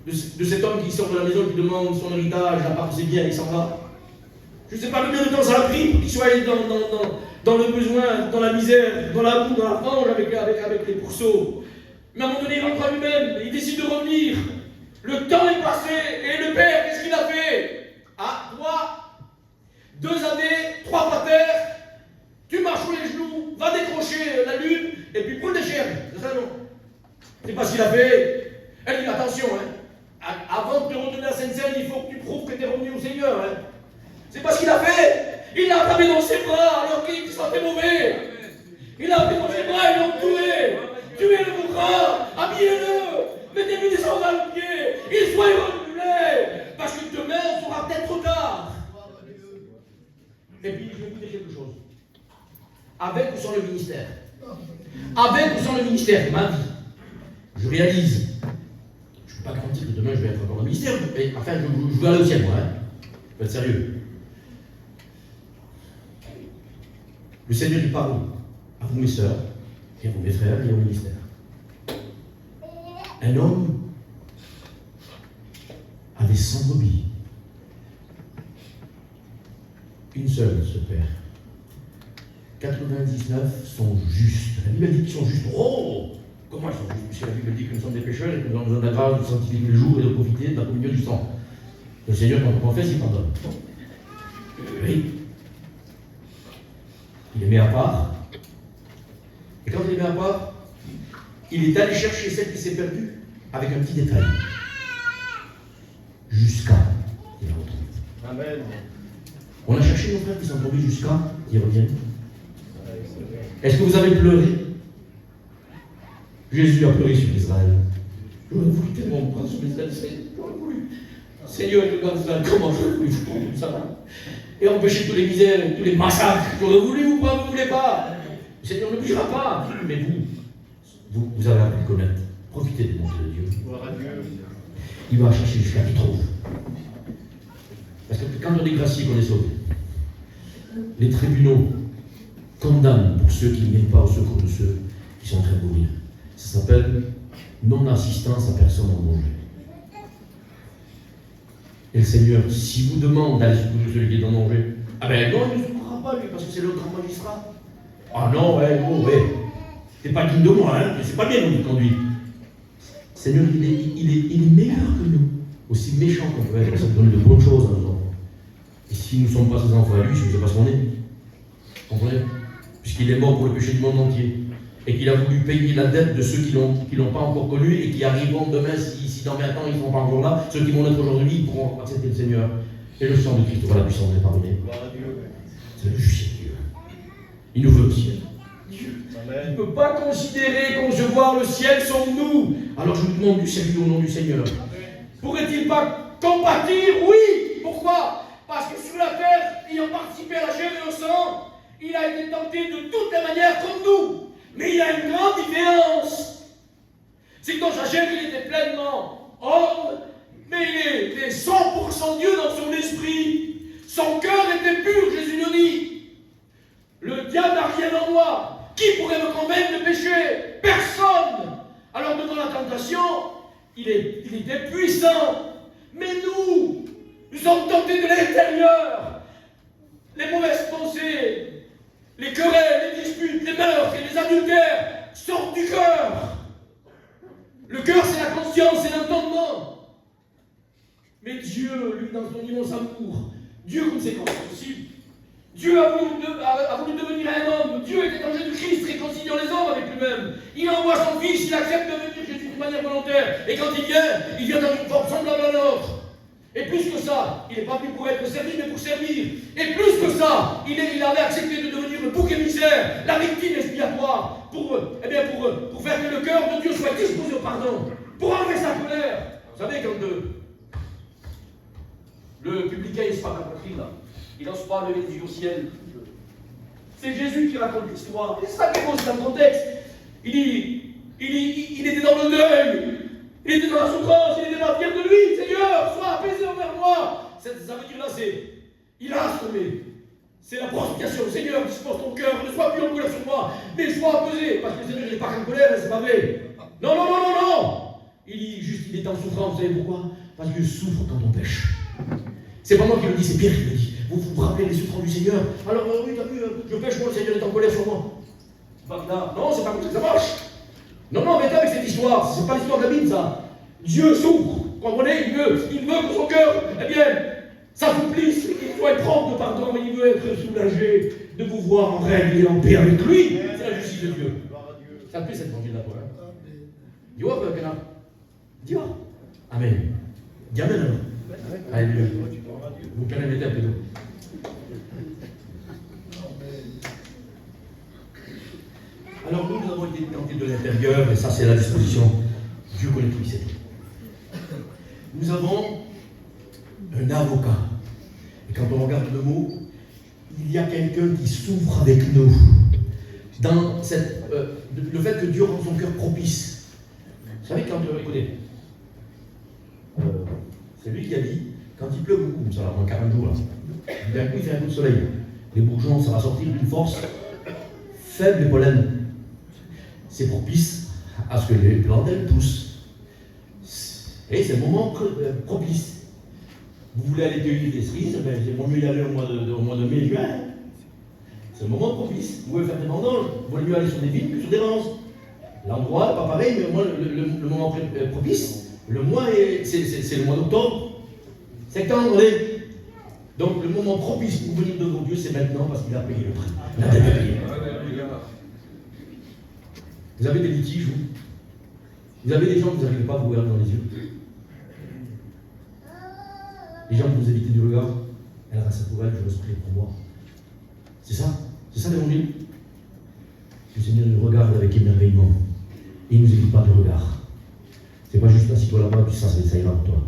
de cet homme qui sort de la maison, qui demande son héritage, à part ses biens, il s'en va. Je ne sais pas combien de temps ça a pris pour qu'il soit dans le besoin, dans la misère, dans la boue, dans la fange avec les pourceaux. Mais à un moment donné, il rentre à lui-même, il décide de revenir. Le temps est passé, et le père, qu'est-ce qu'il a fait? Ah, toi, 2 années, 3 par terre, tu marches sur les genoux, va décrocher la lune, et puis brûle des chèvres. C'est ça, non? C'est pas ce qu'il a fait. Elle dit, attention, hein. Avant de te retourner à Sainte-Seine, il faut que tu prouves que tu es revenu au Seigneur. Hein. C'est pas ce qu'il a fait. Il l'a attrapé dans ses bras alors qu'il se sentait mauvais. Il l'a pris dans ses bras, il l'a entouré. Tuez-le, mon frère, habillez-le, mettez-lui des sandales aux pieds, il soit renouvelé, parce que demain, on sera peut-être trop tard. Et puis, je vais vous dire quelque chose. Avec ou sans le ministère, avec ou sans le ministère, ma vie, je réalise, je ne peux pas garantir que demain je vais être encore au ministère, mais enfin, je veux aller au ciel, moi, hein. Je peux être sérieux. Le Seigneur, il parle à vous, mes sœurs, et à vous, mes frères, et au ministère. Un homme avait 100 brebis. Une seule se perd. 99 sont justes. La Bible dit qu'ils sont justes. Oh! Comment ils sont justes? Puisque la Bible dit que nous sommes des pécheurs et que nous avons besoin de la grâce de sanctifier tous les jours et de profiter de la communion du sang. Le Seigneur, quand on confesse, il pardonne. Oui. Il les met à part. Et quand il les met à part, il est allé chercher celle qui s'est perdue avec un petit détail. Jusqu'à qu'il la retrouve. Amen. On a cherché nos frères qui sont tombés jusqu'à qu'ils reviennent. Est-ce que vous avez pleuré? Jésus a pleuré sur Israël. J'aurais voulu tellement prendre sur Israël. J'aurais voulu. Seigneur, regarde Israël, comment j'aurais voulu tout ça. Et empêcher toutes les misères, tous les massacres. J'aurais voulu ou pas, vous ne voulez pas. Le Seigneur ne bougera pas. Mais vous avez appris à connaître. Profitez des bontés de Dieu. Gloire à Dieu. Il va chercher jusqu'à qu'il trouve. Parce que quand on est gracié, qu'on est sauvé, les tribunaux condamnent pour ceux qui ne viennent pas au secours de ceux qui sont en train de mourir. Ça s'appelle non-assistance à personne en danger. Et le Seigneur, si vous demande d'aller secourir celui qui est en danger, ah ben non, il ne secourra pas lui, parce que c'est le grand magistrat. Ah non, ouais, oh, ouais. T'es pas digne de moi, hein, c'est pas bien nous qui conduit. Seigneur, il est meilleur que nous, aussi méchant qu'on peut être, ça nous donne de bonnes choses à nos enfants. Et si nous ne sommes pas ses enfants à lui, je ne sais pas ce qu'on est. Vous comprenez? Puisqu'il est mort pour le péché du monde entier. Et qu'il a voulu payer la dette de ceux qui l'ont pas encore connu et qui arriveront demain, si dans 20 ans ils ne sont pas encore là, ceux qui vont naître aujourd'hui, ils pourront accepter le Seigneur. Et le sang de Christ aura la puissance de les pardonner. C'est le justice de Dieu. Il nous veut au ciel. Il ne peut pas considérer, concevoir le ciel sans nous. Alors je vous demande du sérieux au nom du Seigneur. Pourrait-il pas compatir? Oui. Pourquoi? Parce que sur la terre, ayant participé à la chair et au sang, il a été tenté de toutes les manières comme nous. Mais il y a une grande différence. C'est que dans sa chair, il était pleinement homme, mais il était 100% Dieu dans son esprit. Son cœur était pur, Jésus le dit. Le diable n'a rien en moi. Qui pourrait me convaincre de pécher? Personne. Alors devant la tentation, il était puissant. Mais nous sommes tentés de l'intérieur. Les mauvaises pensées, les querelles, les disputes, les meurtres et les adultères sortent du cœur. Le cœur, c'est la conscience, c'est l'entendement. Mais Dieu, lui, dans son immense amour, Dieu, comme c'est possible, Dieu a voulu devenir un homme. Dieu était en Jésus-Christ, réconciliant les hommes avec lui-même. Il envoie son Fils, il accepte de venir Jésus de manière volontaire. Et quand il vient dans une forme semblable à la nôtre. Et plus que ça, il n'est pas venu pour être servi, mais pour servir. Et plus que ça, il avait accepté de devenir le bouc émissaire, la victime expiatoire, pour faire que le cœur de Dieu soit disposé au pardon, pour enlever sa colère. Vous savez, quand le publicain, il se passe la poitrine, là. Il n'ose pas lever les yeux au ciel. C'est Jésus qui raconte l'histoire. Et c'est ça qui est beau, c'est dans le contexte. Il était dans le deuil. Il était dans la souffrance. Il était pas fier de lui. Seigneur, sois apaisé envers moi. Ça veut dire là, il a assommé. C'est la prostitution. Seigneur, dispose ton cœur. Ne sois plus en colère sur moi. Mais sois apaisé. Parce que le Seigneur n'est pas en colère, c'est pas vrai. Non, non, non, non, non. Il est en souffrance. Vous savez pourquoi? Parce qu'il souffre quand on pêche. C'est pas moi qui le dis, c'est Pierre qui le dit. Vous vous rappelez les souffrances du Seigneur? Alors, oui, t'as vu, je pêche, moi, le Seigneur est en colère sur moi. C'est pas là. Non, c'est pas comme ça que ça marche. Non, non, arrêtez avec cette histoire. C'est pas l'histoire de la Bible, ça. Dieu souffre. Vous comprenez? Il veut que son cœur, eh bien, s'assouplisse, qu'il soit propre de pardon, mais il veut être soulagé de vous voir en règle et en paix avec lui. C'est la justice de Dieu. Ça plaît cette évangile là-bas. Hein? Dis voir, Kana. Dis voir. Amen. Dis Amen. Alléluia. Vous permettez un peu d'eau. qualité de l'intérieur, et ça c'est la disposition. Dieu connaît tout, il sait tout. Nous avons un avocat. Et quand on regarde le mot, il y a quelqu'un qui souffre avec nous. Dans le fait que Dieu rend son cœur propice. Vous savez, quand, écoutez, c'est lui qui a dit, quand il pleut beaucoup, ça va moins 40 jours, là, d'un coup il fait un coup de soleil. Les bourgeons, ça va sortir d'une force faible et pollen. C'est propice à ce que les plantes elles poussent. Et c'est le moment propice. Vous voulez aller cueillir des cerises, ben, c'est bon mieux y aller au mois de mai, juin. C'est le moment propice. Vous pouvez faire des vendanges, il vaut mieux aller sur des vignes que sur des ronces. L'endroit, pas pareil, mais au moins le moment propice, le mois, c'est le mois d'octobre, septembre, allez. Donc le moment propice pour venir devant Dieu, c'est maintenant parce qu'il a payé le prix. Il a déjà payé. Vous avez des litiges, vous avez des gens que vous n'arrivez pas à vous regarder dans les yeux. Les gens que vous évitez du regard, elle reste pour elle, je reste prier pour moi. C'est ça l'évangile. Le Seigneur nous regarde avec émerveillement. Il ne nous évite pas de regard. C'est pas juste assis-toi là-bas, puis ça ira pour toi.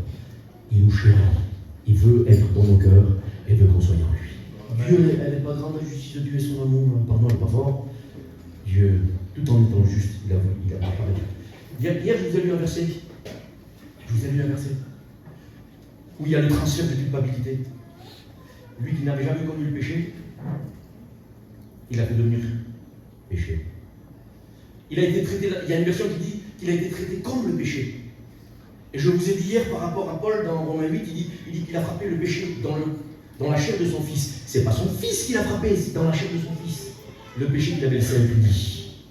Il nous chérit. Il veut être dans nos cœurs et veut qu'on soit en lui. Dieu, elle n'est pas grande, la justice de Dieu et son amour. Pardon, elle n'est pas fort. Dieu, tout en étant juste, il a parlé. Hier, je vous ai lu un verset. Où il y a le transfert de culpabilité. Lui qui n'avait jamais connu le péché, il a fait devenir péché. Il a été traité, il y a une version qui dit qu'il a été traité comme le péché. Et je vous ai dit hier par rapport à Paul dans Romains 8, il dit qu'il a frappé le péché dans la chair de son fils. C'est pas son fils qui l'a frappé, c'est dans la chair de son fils. Le péché qu'il avait laissé impuni.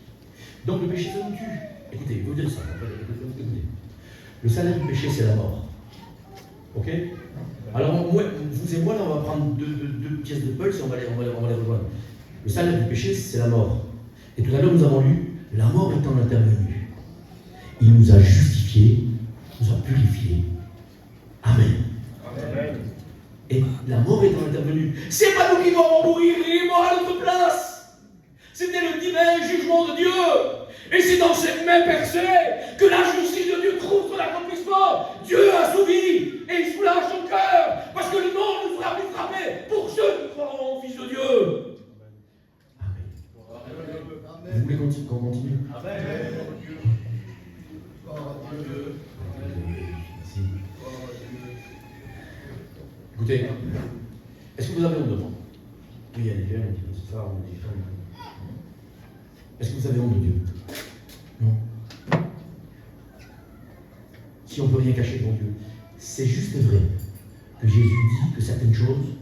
Donc le péché, ça nous tue. Écoutez, je vais vous dire ça. Écoutez. Le salaire du péché, c'est la mort. Ok? Alors, moi, vous et moi, là, on va prendre deux pièces de pulse et on va les rejoindre. Le salaire du péché, c'est la mort. Et tout à l'heure, nous avons lu, la mort étant intervenue, il nous a justifiés, nous a purifiés. Amen. Amen. Et la mort étant intervenue, c'est pas nous qui devons mourir, il est mort à notre place. C'était le divin jugement de Dieu. Et c'est dans cette même percée que la justice de Dieu trouve son accomplissement. Dieu a assouvi et il soulage son cœur, parce que le monde ne sera plus frappé pour ceux qui croiront au Fils de Dieu. Amen. Vous voulez qu'on continue? Amen. Merci. Écoutez, est-ce que vous avez honte de moi? Oui, il y a des jeunes qui disent ça, on dit ça. Est-ce que vous avez honte de Dieu? Non. Si on ne peut rien cacher devant Dieu, c'est juste vrai que Jésus dit que certaines choses,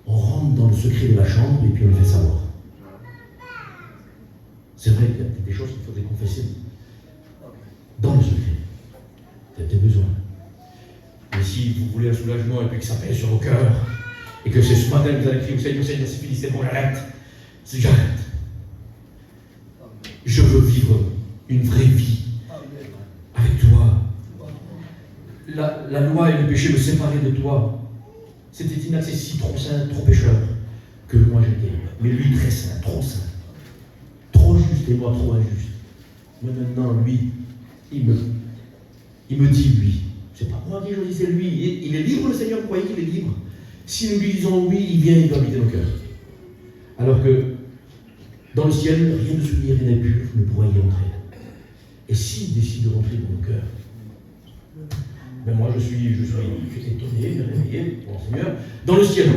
on rentre dans le secret de la chambre et puis on le fait savoir. C'est vrai qu'il y a des choses qu'il faudrait confesser dans le secret. Vous avez besoin. Mais si vous voulez un soulagement et puis que ça pèse sur vos cœurs, et que c'est ce matin que vous allez crier au Seigneur, Seigneur, c'est fini, c'est bon, j'arrête. Je veux vivre une vraie vie avec toi. La loi et le péché me séparaient de toi. C'était inaccessible, trop saint, trop pécheur que moi j'étais. Mais lui, très saint, trop saint. Trop juste et moi trop injuste. Mais maintenant, lui, il me dit lui. C'est pas moi qui choisis, c'est lui. Il est libre, le Seigneur, vous croyez qu'il est libre? Si nous lui disons oui, il vient, il doit habiter nos cœurs. Alors que dans le ciel, rien de souillé, rien d'impur ne pourra y entrer. Et s'il décide de rentrer dans nos cœurs, ben moi je suis étonné, réveillé, bon Seigneur. Dans le ciel,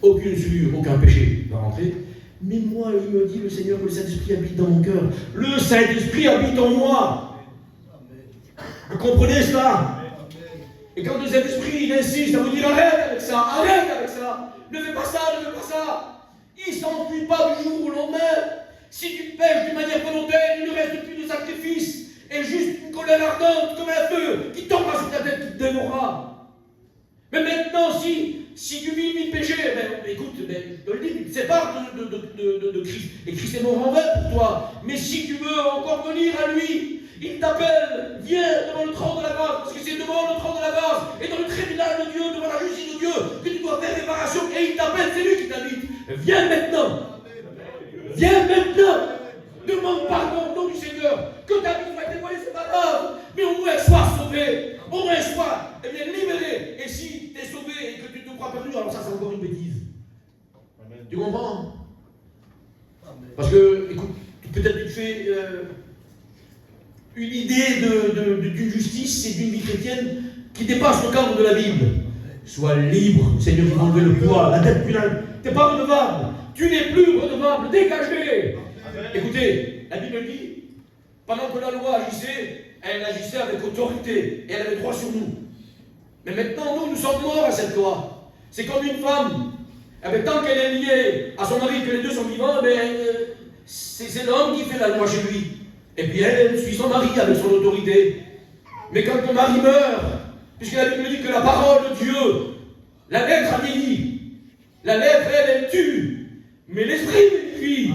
aucune souillure, aucun péché va rentrer. Mais moi, il me dit le Seigneur que le Saint-Esprit habite dans mon cœur. Le Saint-Esprit habite en moi. Vous comprenez cela? Et quand le Saint-Esprit il insiste à vous dire arrête avec ça, ne fais pas ça, il ne s'enfuit pas du jour au lendemain. Si tu pêches d'une manière volontaire, il ne reste plus de sacrifice et juste une colère ardente comme un feu qui tombera sur ta tête, qui te dévorera. Mais maintenant, si tu vis une vie de péché, écoute, je te le dis, tu te sépares de Christ. Et Christ est mort en vain pour toi. Mais si tu veux encore venir à lui, il t'appelle, viens devant le trône de la grâce, parce que c'est devant le trône de la grâce et dans le tribunal de Dieu, devant la justice de Dieu, que tu dois faire réparation. Et il t'appelle, c'est lui qui t'invite. Viens maintenant. Viens maintenant. Demande pardon au nom du Seigneur. Seigneur, que ta vie soit dévoilée, c'est pas grave, mais au moins sois sauvé, au moins sois libéré. Et si tu es sauvé et que tu te crois perdu, alors ça c'est encore une bêtise. Amen. Tu comprends? Parce que, écoute, peut-être tu te fais une idée d'une justice et d'une vie chrétienne qui dépasse le cadre de la Bible. Sois libre, Seigneur, qui va enlever le poids, la dette pénale. Tu n'es pas redevable. Tu n'es plus redevable. Dégagez. Écoutez, la Bible dit, pendant que la loi agissait, elle agissait avec autorité et elle avait droit sur nous. Mais maintenant, nous sommes morts à cette loi. C'est comme une femme. Tant qu'elle est liée à son mari, que les deux sont vivants, c'est l'homme qui fait la loi chez lui. Et puis elle suit son mari avec son autorité. Mais quand ton mari meurt, puisque la Bible dit que la parole de Dieu, la lettre a vieilli, la lettre, elle tue, mais l'esprit vivifie.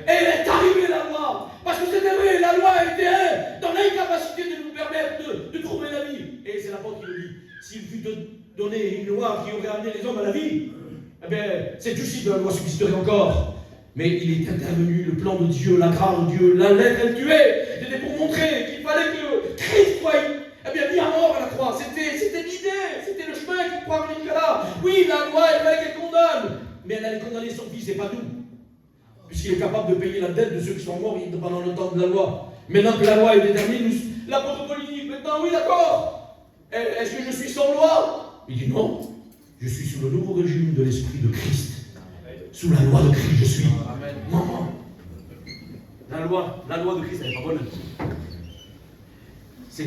Et elle est arrivée la loi. Parce que c'était vrai, la loi était dans l'incapacité de nous permettre de trouver la vie. Et c'est l'apôtre qui le dit. S'il fut donné une loi qui aurait amené les hommes à la vie, eh bien, cette justice de la loi subsisterait encore. Mais il est intervenu, le plan de Dieu, la grâce de Dieu, la lettre, elle tuait. C'était pour montrer qu'il fallait que Christ soit mis à mort à la croix. C'était l'idée, c'était le chemin qui croit venir jusqu'à-là. Oui, la loi, elle fallait qu'elle condamne. Mais elle allait condamner son fils et pas nous. Puisqu'il est capable de payer la dette de ceux qui sont morts pendant le temps de la loi. Maintenant que la loi est déterminée, l'apôtre Paul dit maintenant, oui, d'accord. Est-ce que je suis sans loi? Il dit non. Je suis sous le nouveau régime de l'esprit de Christ. Sous la loi de Christ, je suis. Non. La loi de Christ, elle n'est pas bonne. C'est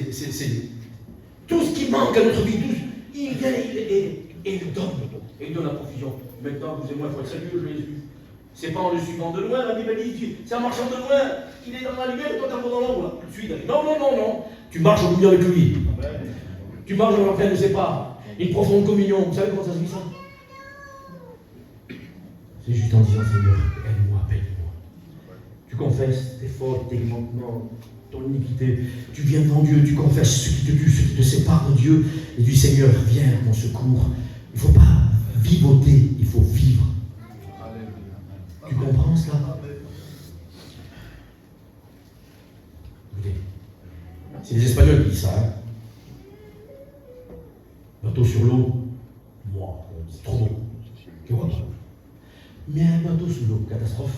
tout ce qui manque à notre vie, il vient et il donne. Et il donne la provision. Maintenant, vous et moi, il faut être sérieux, je l'ai su. C'est pas en le suivant de loin, la Bible dit, c'est en marchant de loin. Il est dans la lumière et toi t'es dans l'ombre. Tout de suite. Non. Tu marches au milieu avec lui. Tu marches dans la plaine de ses pas. Une profonde communion. Vous savez comment ça se vit ça? C'est juste en disant, Seigneur, aide-moi, aide-moi. Tu confesses tes fautes, tes manquements, ton iniquité. Tu viens devant Dieu, tu confesses ce qui te tue, ce qui te sépare de Dieu. Et tu dis, Seigneur, viens à mon secours. Il ne faut pas vivoter, il faut vivre. Tu comprends cela? Écoutez, c'est les Espagnols qui disent ça. Hein? Bateau sur l'eau, moi, c'est trop beau. Tu vois? Mais un bateau sous l'eau, catastrophe.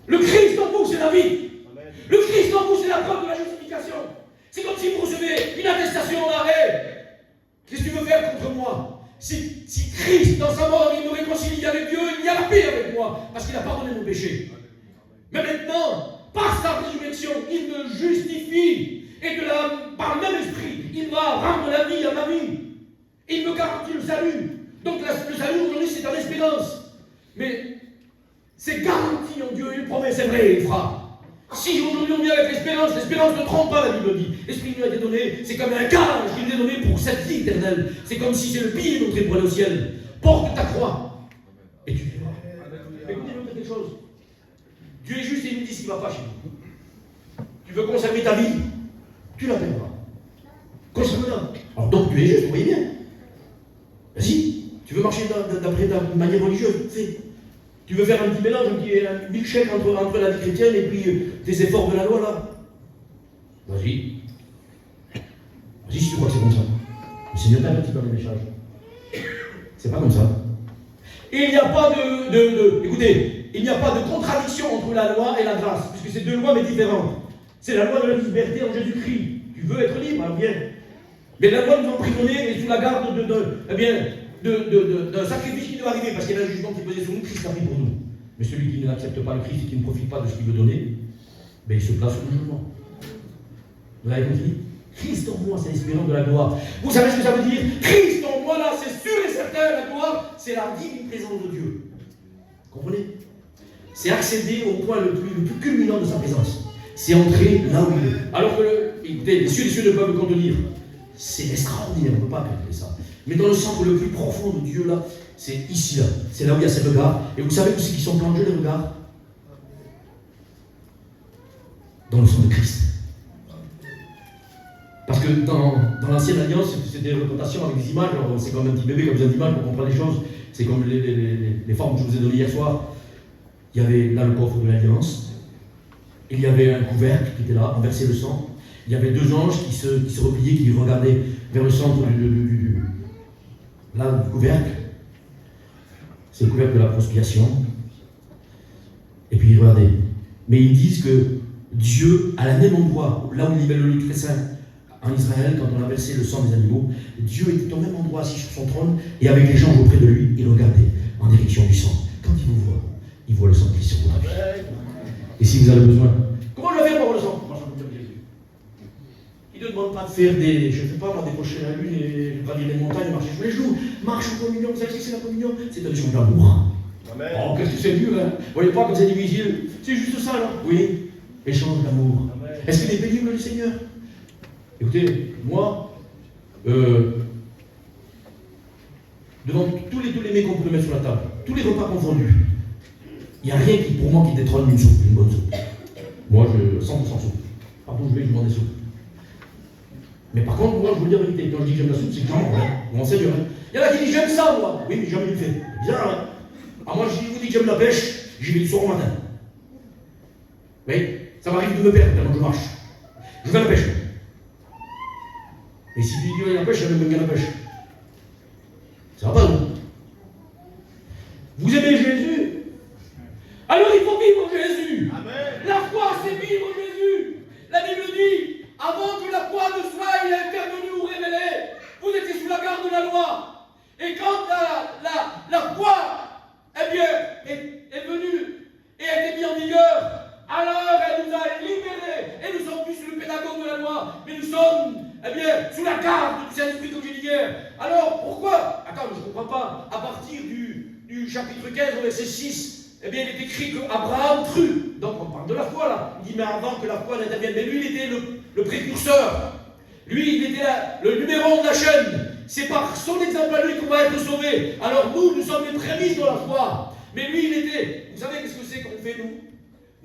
Le Christ en vous, c'est la vie. Le Christ en vous, c'est la preuve de la justification. C'est comme si vous recevez une attestation en arrêt. Qu'est-ce que tu veux faire contre moi? Si Christ, dans sa mort, il me réconcilie avec Dieu, il y a la paix avec moi, parce qu'il a pardonné mon péché. Mais maintenant, par sa résurrection, il me justifie, et par le même esprit, il va rendre la vie à ma vie. Il me garantit le salut. Donc le salut aujourd'hui, c'est en espérance. Mais c'est garanti en Dieu, il promet, c'est vrai, il fera. Si aujourd'hui on vient avec l'espérance ne trompe pas, la Bible dit. L'esprit nous a été donné, c'est comme un gage qui nous est donné pour cette vie éternelle. C'est comme si c'est le billet d'entrée pour aller au ciel. Porte ta croix et tu verras. Écoutez-moi quelque chose. Dieu est juste et il nous dit ce qui ne va pas chez nous. Tu veux conserver ta vie, tu la perdras. Conserve-la. Alors donc tu es juste, vous voyez bien. Vas-y, tu veux marcher d'après ta manière religieuse, fais. Tu veux faire un petit mélange, un milkshake entre la vie chrétienne et puis tes efforts de la loi, là? Vas-y. Vas-y si tu crois que c'est comme ça. Le Seigneur t'a averti dans les messages. C'est pas comme ça. Il n'y a pas écoutez, il n'y a pas de contradiction entre la loi et la grâce, puisque c'est deux lois mais différentes. C'est la loi de la liberté en Jésus-Christ. Tu veux être libre, alors bien. Mais la loi nous emprisonner et sous la garde d'un sacrifice qui doit arriver, parce qu'il y a un jugement qui est posé sur nous, Christ arrive pour nous. Mais celui qui n'accepte pas le Christ et qui ne profite pas de ce qu'il veut donner, il se place au jugement. Vous avez compris? Christ en moi, c'est l'espérance de la gloire. Vous savez ce que ça veut dire? Christ en moi, là, c'est sûr et certain, la gloire, c'est la divine présence de Dieu. Vous comprenez? C'est accéder au point le plus culminant de sa présence. C'est entrer là où il est. Alors que, écoutez, les cieux ne peuvent le contenir. C'est extraordinaire, on ne peut pas calculer ça. Mais dans le centre le plus profond de Dieu, là, c'est ici, là. C'est là où il y a ces regards. Et vous savez où c'est qu'ils sont plongés, les regards? Dans le sang de Christ. Parce que dans l'ancienne alliance, c'était des représentations avec des images. Alors, c'est comme un petit bébé qui a besoin d'images pour comprendre les choses. C'est comme les formes que je vous ai données hier soir. Il y avait là le coffre de l'alliance. il y avait un couvercle qui était là, on versait le sang. Il y avait deux anges qui se repliaient, qui regardaient vers le centre du couvercle. C'est le couvercle de la prospiation. Et puis ils regardaient. Mais ils disent que Dieu, à la même endroit, là où il y avait le lieu très saint, en Israël, quand on a versé le sang des animaux, Dieu était au même endroit assis sur son trône, et avec les gens auprès de lui, il regardait en direction du sang. Quand il vous voit, il voit le sang qui est sur votre vie. Et si vous avez besoin, comment je vais faire pour avoir le sang? Moi, je vais vous dire Jésus. Il ne demande pas de faire des, je ne sais pas, moi, décrocher la lune et gravir les montagnes, marcher sur les genoux. Marche en communion, vous savez ce que c'est la communion? C'est une addition d'amour. Oh, qu'est-ce que c'est dur, hein? Vous voyez pas comme c'est difficile? C'est juste ça, là. Oui, échange d'amour. Est-ce qu'il est pénible, le Seigneur? Écoutez, moi, devant tous les mets qu'on peut mettre sur la table, tous les repas confondus, il n'y a rien qui, pour moi, qui détrône une soupe, une bonne soupe. Moi, 100% soupe. Partout où je vais, je demande des soupes. Mais par contre, moi, je vous le dis la vérité, quand je dis que j'aime la soupe, c'est que j'en mange, mon Seigneur. Il y en a qui disent j'aime ça, moi. Oui, mais jamais il le fait. Bien, hein. Ah, moi, je vous dis que j'aime la pêche, j'y vais du soir au matin. Oui, ça m'arrive de me perdre tellement je marche. Je vais à la pêche. Et si tu dis la pêche, j'aime bien la pêche. Ça va pas, non? Vous aimez Jésus? Alors il faut vivre Jésus. Amen. La foi, c'est vivre Jésus. La Bible dit, avant que la foi ne soit intervenue ou révélée, vous étiez sous la garde de la loi. Et quand la foi, eh bien, est venue et a été mise en vigueur, alors elle nous a libérés. Et nous sommes plus sous le pédagogue de la loi, mais nous sommes, eh bien, sous la garde du Saint-Esprit comme j'ai dit hier. Alors, pourquoi? Attends, je ne comprends pas. À partir du chapitre 15, au verset 6, eh bien, il est écrit qu'Abraham crut. Donc, on parle de la foi, là. Il dit, mais avant que la foi n'intervienne, mais lui, il était le précurseur. Lui, il était le numéro 1 de la chaîne. C'est par son exemple à lui qu'on va être sauvé. Alors, nous sommes les prémices de la foi. Mais lui, il était... Vous savez qu'est-ce que c'est qu'on fait, nous?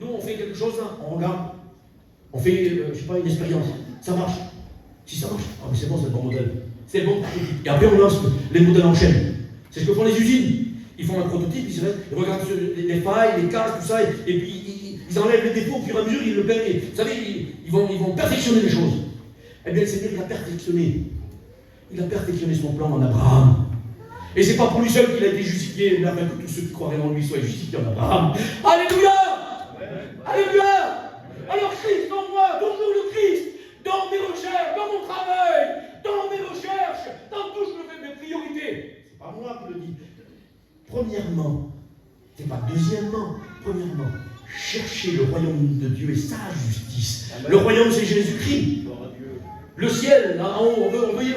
Nous, on fait quelque chose, là, on regarde. On fait, je ne sais pas, une expérience. Ça marche. Si ça marche, ah, mais c'est bon, c'est le bon modèle. C'est le bon prototype. Et après, on lance les modèles en chaîne. C'est ce que font les usines. Ils font un prototype, ils regardent les failles, les cases, tout ça, et puis ils enlèvent les défauts au fur et à mesure, ils le payent. Vous savez, ils vont perfectionner les choses. Eh bien, le Seigneur, il a perfectionné. Il a perfectionné son plan en Abraham. Et c'est pas pour lui seul qu'il a été justifié, mais afin que tous ceux qui croiraient en lui soient justifiés en Abraham. Alléluia! Alléluia! Alors Christ en moi, toujours le Christ, dans mes recherches, dans mon travail, dans mes recherches, dans tout ce que je fais, mes priorités. C'est pas moi qui le dis. Premièrement, c'est pas deuxièmement, premièrement, cherchez le royaume de Dieu et sa justice. Amen. Le royaume, c'est Jésus-Christ. Le ciel, là en haut, on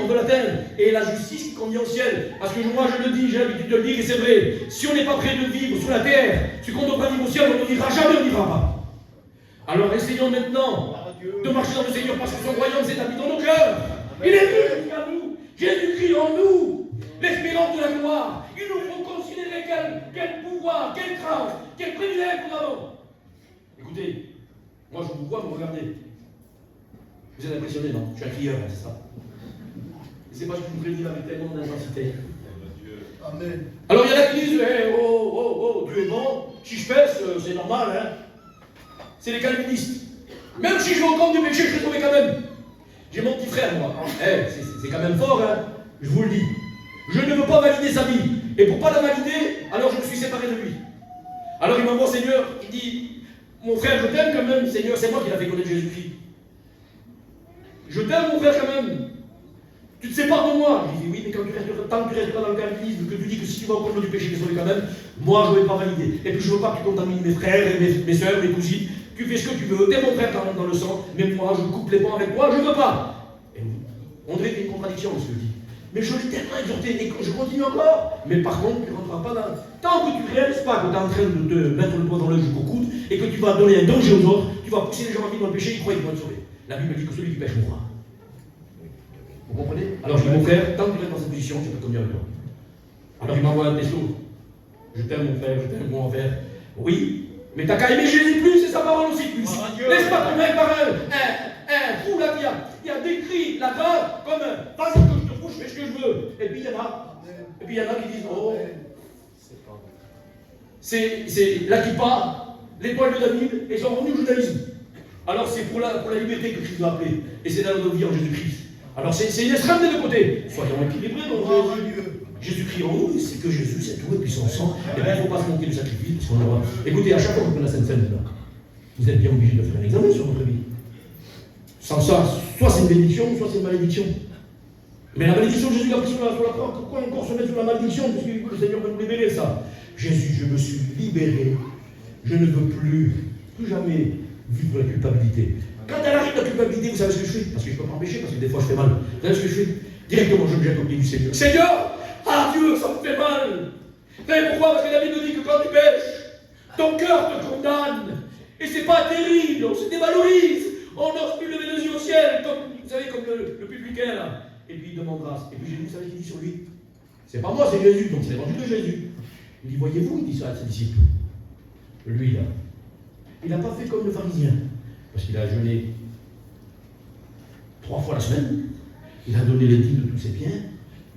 veut l'atteindre. Et la justice qui convient au ciel. Parce que moi, je le dis, j'ai l'habitude de le dire, et c'est vrai. Si on n'est pas prêt de vivre sur la terre, ce qu'on doit vivre au ciel, on ne vivra jamais, on n'ira pas. Alors essayons maintenant de marcher dans le Seigneur, parce que son royaume s'est établi dans nos cœurs. Il est venu jusqu'à nous. Jésus-Christ en nous. L'espérance de la gloire. Il nous faut considérer quel pouvoir, quelle grâce, quel privilège nous avons. Écoutez, moi je vous vois, vous regardez. Vous êtes impressionné, non? Je suis un crieur, c'est ça. Et c'est pas que je vous le dis avec tellement d'intensité. Amen. Alors il y en a qui disent, oh, Dieu est bon, si je pèse, c'est normal, hein. C'est les calvinistes. Même si je vais au compte du péché, je serai sauvé quand même. J'ai mon petit frère, moi. C'est quand même fort, hein. Je vous le dis. Je ne veux pas valider sa vie. Et pour ne pas la valider, alors je me suis séparé de lui. Alors il m'envoie au Seigneur, il dit, mon frère, je t'aime quand même, Seigneur, c'est moi qui l'a fait connaître Jésus-Christ. Je t'aime, mon frère, quand même. Tu te sépares de moi. Je dis, oui, mais quand tant que tu resteras dans le calvinisme, que tu dis que si tu vas au compte du péché, tu es sauvé quand même, moi, je ne vais pas valider. Et puis, je ne veux pas que tu contamines mes frères, et mes soeurs, mes cousines. Tu fais ce que tu veux, t'es mon frère dans le sang, mais moi, je coupe les ponts avec moi, je ne veux pas. Et on dirait qu'il y a une contradiction dans ce que je dis. Mais je l'ai tellement exhorté, et je continue encore. Mais par contre, tu ne rentreras pas dans... Tant que tu ne réalises pas que tu es en train de te mettre le doigt dans l'œil jusqu'au coude, et que tu vas donner un danger aux autres, tu vas pousser les gens à vivre dans le péché, ils croient qu'ils vont être sauvés. La Bible dit que celui qui pêche mourra. Vous comprenez? Alors je dis, mon frère, tant que tu restes dans cette position, je peux communier avec toi. Alors il m'envoie un texto. Je t'aime, mon frère, je t'aime, mon frère. Oui, mais t'as qu'à aimer Jésus plus, c'est sa parole aussi plus. Laisse pas tomber par un fou là qui a décrit la grâce comme vas-y que je te fous, je fais ce que je veux. Et puis il y en a qui disent, oh, c'est la kippa, l'étoile de David, et ils sont revenus au judaïsme. alors c'est pour la liberté que Christ nous a appelés. Et c'est dans notre vie en Jésus-Christ. Alors c'est une extrême des deux côtés. Soyons équilibrés dans Jésus-Christ en nous, c'est que Jésus, c'est tout, et puis son sang. Et bien il ne faut pas se manquer du sacrifice, parce qu'on aura. Écoutez, à chaque fois qu'on prend la Sainte Seine, vous êtes bien obligé de faire un examen sur votre vie. Sans ça, soit c'est une bénédiction, soit c'est une malédiction. Mais la malédiction, Jésus l'a pris sur la croix. Pourquoi encore se mettre sur la malédiction? Parce que le Seigneur veut nous libérer, ça. Jésus, je me suis libéré. Je ne veux plus jamais vivre la culpabilité. Quand elle arrive la culpabilité, vous savez ce que je fais? Parce que je ne peux pas empêcher, parce que des fois je fais mal. Vous savez ce que je fais? Directement, je me jette au pied du Seigneur. Seigneur, ah Dieu, ça me fait mal. Vous savez pourquoi? Parce que David nous dit que quand tu pêches, ton cœur te condamne. Et c'est pas terrible, on se dévalorise. On n'ose plus lever les yeux au ciel, comme, vous savez, comme le publicain là. Et puis il demande grâce. Et puis Jésus, vous savez ce qu'il dit sur lui? C'est pas moi, c'est Jésus, donc c'est l'évangile de Jésus. Il dit, voyez-vous, il dit ça à ses disciples. Lui là, il n'a pas fait comme le pharisien, parce qu'il a jeûné 3 fois la semaine, il a donné les dîmes de tous ses biens,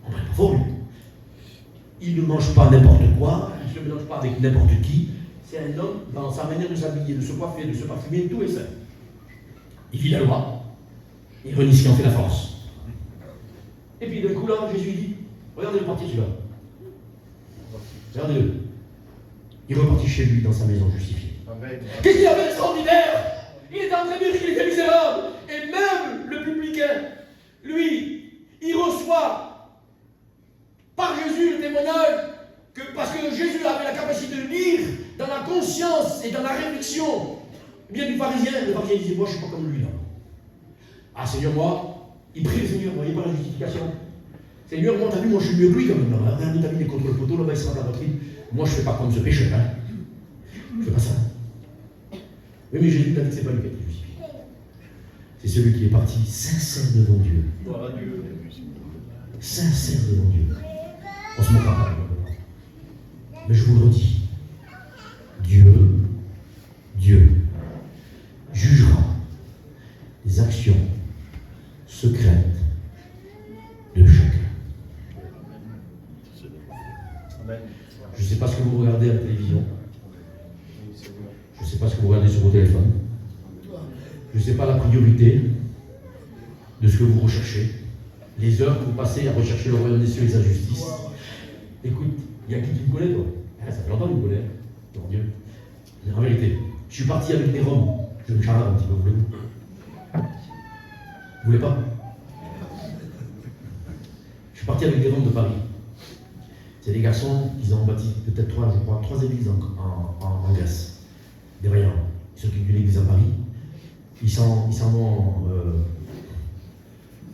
on va pas fort lui. Il ne mange pas n'importe quoi, il ne se mélange pas avec n'importe qui. C'est un homme, dans sa manière de s'habiller, de se coiffer, de se parfumer, tout est sain. Il vit la loi, il renie ce qui en fait la force. Et puis d'un coup là, Jésus dit, regardez le parti celui-là. Regardez-le. Il repartit chez lui dans sa maison justifiée. Qu'est-ce qu'il y avait d'extraordinaire? Il était en train de dire qu'il était misérable. Et même le publicain, lui, il reçoit par Jésus le témoignage que parce que Jésus avait la capacité de lire dans la conscience et dans la réflexion, bien du pharisien, le pharisien disait, moi je ne suis pas comme lui là. Ah Seigneur, moi, il prie le Seigneur, vous voyez pas la justification. Seigneur, moi t'as vu, moi je suis mieux que lui quand même là. Regardez, t'as mis contre le poteau, là-bas il sera de la poitrine. Moi je ne fais pas comme ce pécheur, hein. Je ne fais pas ça. Oui, mais Jésus t'a dit que ce n'est pas lui qui a été justifié. C'est celui qui est parti sincère devant Dieu. Sincère devant Dieu. On se moquera pas. Mais je vous le redis. Dieu jugera les actions secrètes de chacun. Je ne sais pas ce que vous regardez à la télévision. Je ne sais pas ce que vous regardez sur vos téléphones. Je ne sais pas la priorité de ce que vous recherchez. Les heures que vous passez à rechercher le royaume des cieux et sa justice. Écoute, il y a qui me connaît, toi? Ça fait longtemps que tu me connais. Mon Dieu. Mais en vérité, je suis parti avec des Roms. Je me charade un petit peu, voulez-vous? Vous voulez pas? Je suis parti avec des Roms de Paris. C'est des garçons, ils ont bâti peut-être 3 églises en Grèce. Des vaillants. Ils s'occupent d'une église à Paris. Ils s'en vont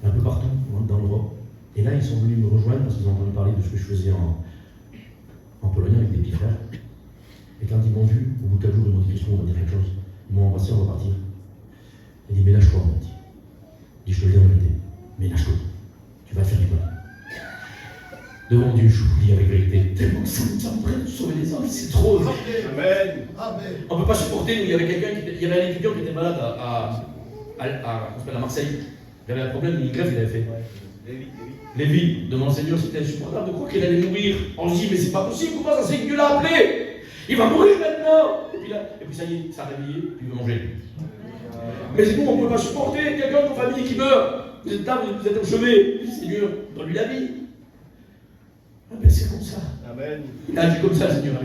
un peu partout dans l'Europe. Et là, ils sont venus me rejoindre parce qu'ils ont entendu parler de ce que je faisais en Pologne avec des petits frères. Et quand ils m'ont vu, au bout de 4 jours, ils m'ont dit, qu'est-ce qu'on va dire quelque chose? Ils m'ont embrassé, on va partir. Il dit, ménage-toi, on m'a dit. Il dit, je te le dis en vérité, ménage-toi. Tu vas faire du mal. Devant Dieu, je vous dis avec vérité, tellement que ça nous emprunte de sauver les hommes, c'est trop. Amen. Amen. On ne peut pas supporter, nous, il y avait un étudiant qui était malade à Marseille. Il avait un problème, une greffe, il avait fait. Lévi, devant le Seigneur, c'était insupportable de croire qu'il allait mourir. On se dit, mais c'est pas possible, comment ça c'est que Dieu l'a appelé? Il va mourir maintenant. Et puis ça y est, ça a réveillé, puis il veut manger. Mais nous, on ne peut pas supporter quelqu'un de nos familles qui meurt. Vous êtes là, vous êtes au chevet. Seigneur, donne-lui la vie. Ah ben c'est comme ça. Amen. Il a dit comme ça, Seigneur.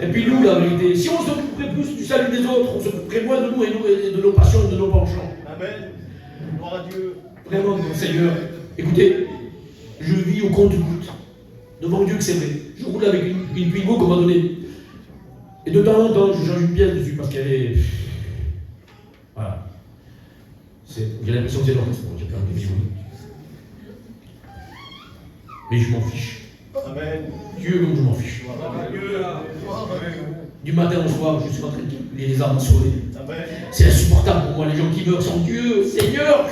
Et puis nous, la vérité, si on s'occuperait plus du salut des autres, on s'occuperait moins de nous et de nos passions et de nos penchants. Amen. Gloire à Dieu. Vraiment, mon Seigneur. Écoutez, je vis au compte-gouttes. Devant Dieu que c'est vrai. Je roule avec une Twingo qu'on m'a donnée. Et de temps en temps, je change une pièce dessus parce qu'elle est. Voilà. J'ai l'impression que c'est normal. J'ai plein de visions. Mais je m'en fiche. Amen. Dieu, comme je m'en fiche. Du matin au soir, je suis en train de calculer les armes sauvées. C'est insupportable pour moi, les gens qui meurent sans Dieu. Seigneur,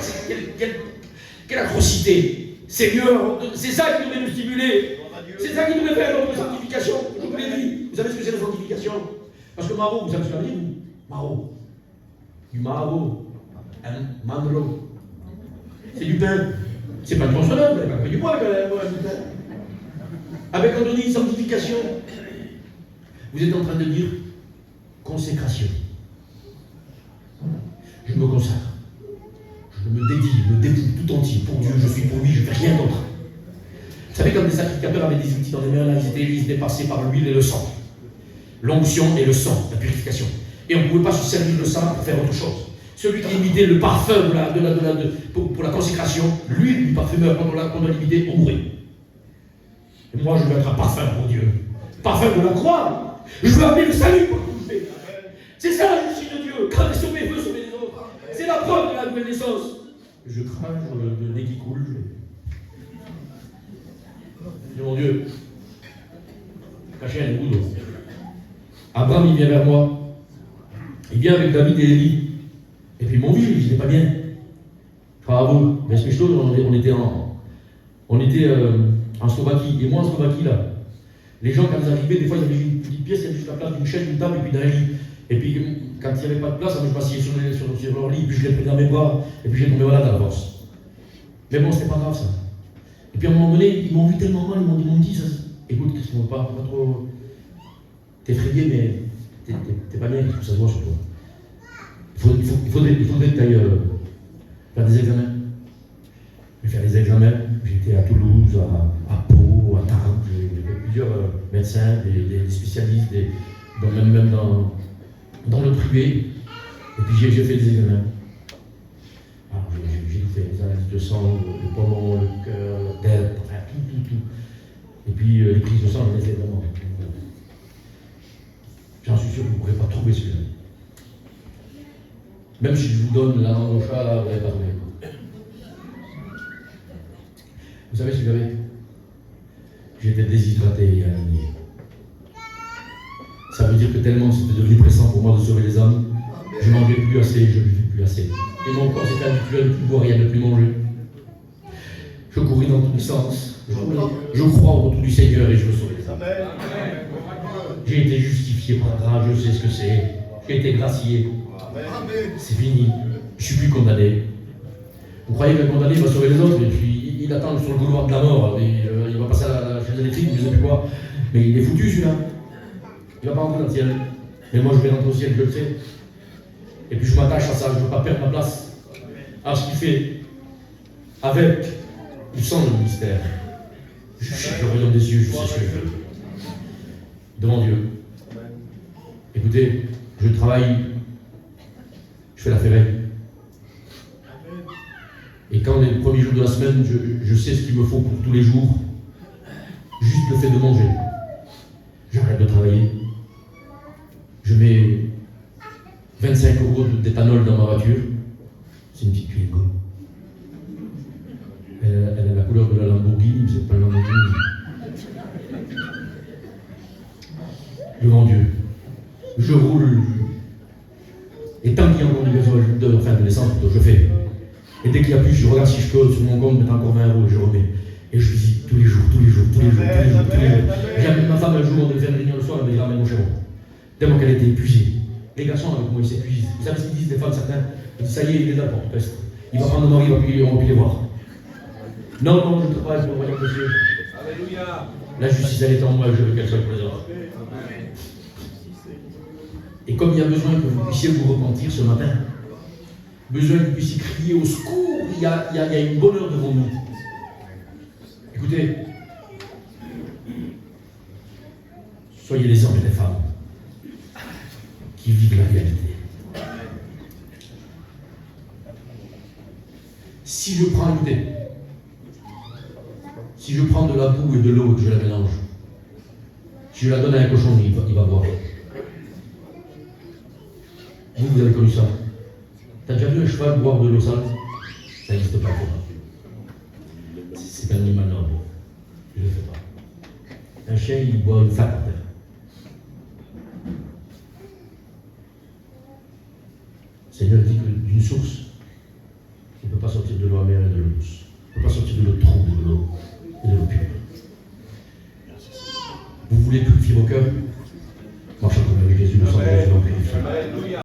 quelle atrocité. Seigneur, c'est ça qui devrait nous stimuler. C'est ça qui devrait faire notre sanctification. Je vous l'ai dit. Vous savez ce que c'est la sanctification? Parce que Maro, vous savez ce que ça veut dire? Maro. Du Maro. Un mandelo. C'est du pain. C'est pas du poissonneur, vous n'avez pas du bois quand même, du pain. Avec quand on dit sanctification, vous êtes en train de dire consécration. je me consacre. Je me dédie, je me dépouille tout entier. Pour Dieu, je suis pour lui, je ne fais rien d'autre. Vous savez, comme les sacrificateurs avaient des outils dans les mains, là, ils étaient passés par l'huile et le sang. L'onction et le sang, la purification. Et on ne pouvait pas se servir de ça pour faire autre chose. Celui qui imitait le parfum pour la consécration, l'huile du parfumeur, quand on doit l'imiter, on mourait. Et moi, je veux être un parfum pour Dieu. Parfum de la croix. Je veux amener le salut pour tous. C'est ça la justice de Dieu. Quand les sauvés veut sauver les autres. C'est la preuve de la nouvelle naissance. Je crains le nez qui coule. Je dis, mon Dieu, cachez un bout d'eau. Abraham, il vient vers moi. Il vient avec David et Élie. Et puis mon vie, j'étais pas bien. Bravo. Mais ce que je trouve, on était en Slovaquie. Et moi, en Slovaquie, là, les gens, quand ils arrivaient, des fois, ils avaient une petite pièce, il y avait juste la place d'une chaise, d'une table et puis d'un lit. Et puis, quand il n'y avait pas de place, je m'asseyais sur leur lit, puis je les prenais dans mes bras, et puis j'ai tombé malade à la force. Mais bon, c'était pas grave, ça. Et puis, à un moment donné, ils m'ont vu tellement mal, ils m'ont dit ça. Écoute, qu'est-ce qu'on veut pas trop. T'es effrayé, mais t'es pas bien, il faut que ça se voit sur toi. Il faudrait que tu ailles faire des examens. Je vais faire des examens. J'étais à Toulouse, à Pau, à Tarbes. J'ai fait plusieurs médecins, des spécialistes, même dans le privé. Et puis j'ai fait des examens. Alors j'ai tout fait, les analyses de sang, le poumon, le cœur, la tête, enfin tout. Et puis les prises de sang, je les ai vraiment. J'en suis sûr que vous ne pourrez pas trouver celui-là. Même si je vous donne la langue au chat, là, vous n'allez pas trouver. Vous savez ce que j'avais? J'étais déshydraté et aligné. Ça veut dire que tellement c'était devenu pressant pour moi de sauver les âmes, je n'en mangeais plus assez, je ne vivais plus assez. Et mon corps s'était habitué à ne plus boire et à ne plus manger. Je courais dans tous les sens. Je crois au retour du Seigneur et je veux sauver les âmes. J'ai été justifié par grâce, je sais ce que c'est. J'ai été gracié. C'est fini. Je ne suis plus condamné. Vous croyez qu'un condamné va sauver les autres et puis il attend sur le couloir de la mort. Il va passer à la chaîne électrique, je ne sais plus quoi. Mais il est foutu celui-là. Il ne va pas rentrer dans le ciel. Mais moi je vais rentrer au ciel, je le sais. Et puis je m'attache à ça, je ne veux pas perdre ma place. Alors ce qu'il fait, avec ou sans le ministère, je regarde des yeux, je sais ce que je veux. Devant Dieu. Écoutez, je travaille, je fais la ferraille. Et quand on est le premier jour de la semaine, je sais ce qu'il me faut pour tous les jours. Juste le fait de manger. J'arrête de travailler. Je mets 25 € d'éthanol dans ma voiture. C'est une petite Twingo. Elle a la couleur de la Lamborghini, mais c'est pas une Lamborghini. Devant Dieu. Je roule. Et tant qu'il y a encore de l'essence, je fais. Et dès qu'il n'y a plus, je regarde si je peux sur mon compte mettre encore 20 € et je remets. Et je visite tous les jours. J'ai appelé ma femme un jour, on devait faire une réunion le soir, elle m'a dit ramène mon chez moi. Tellement qu'elle était épuisée. Les garçons avec moi, ils s'épuisent. Vous savez ce qu'ils disent, des femmes, certains? Ils disent ça y est, il est là, porte-peste. Il va prendre le mari, on va plus les voir. Non, je ne peux pas être le royaume de Dieu. Alléluia. La justice, elle est en moi, je veux qu'elle soit pour les autres. Et comme il y a besoin que vous puissiez vous repentir ce matin, besoin que vous puissiez crier au secours, il y a une bonne heure devant nous. Écoutez, soyez les hommes et les femmes qui vivent la réalité. Si je prends de la boue et de l'eau et que je la mélange, si je la donne à un cochon, il va boire. Vous avez connu ça? T'as déjà vu un cheval boire de l'eau sale? Ça n'existe pas. C'est un animal noble. Je ne le fais pas. Un chien, il boit une flaque par terre. Le Seigneur dit que d'une source, il ne peut pas sortir de l'eau amère et de l'eau douce. Il ne peut pas sortir de l'eau trouble, de l'eau et de l'eau pure. Vous voulez purifier vos cœurs? Marchez comme avec Jésus, le sang de Jésus en purifie.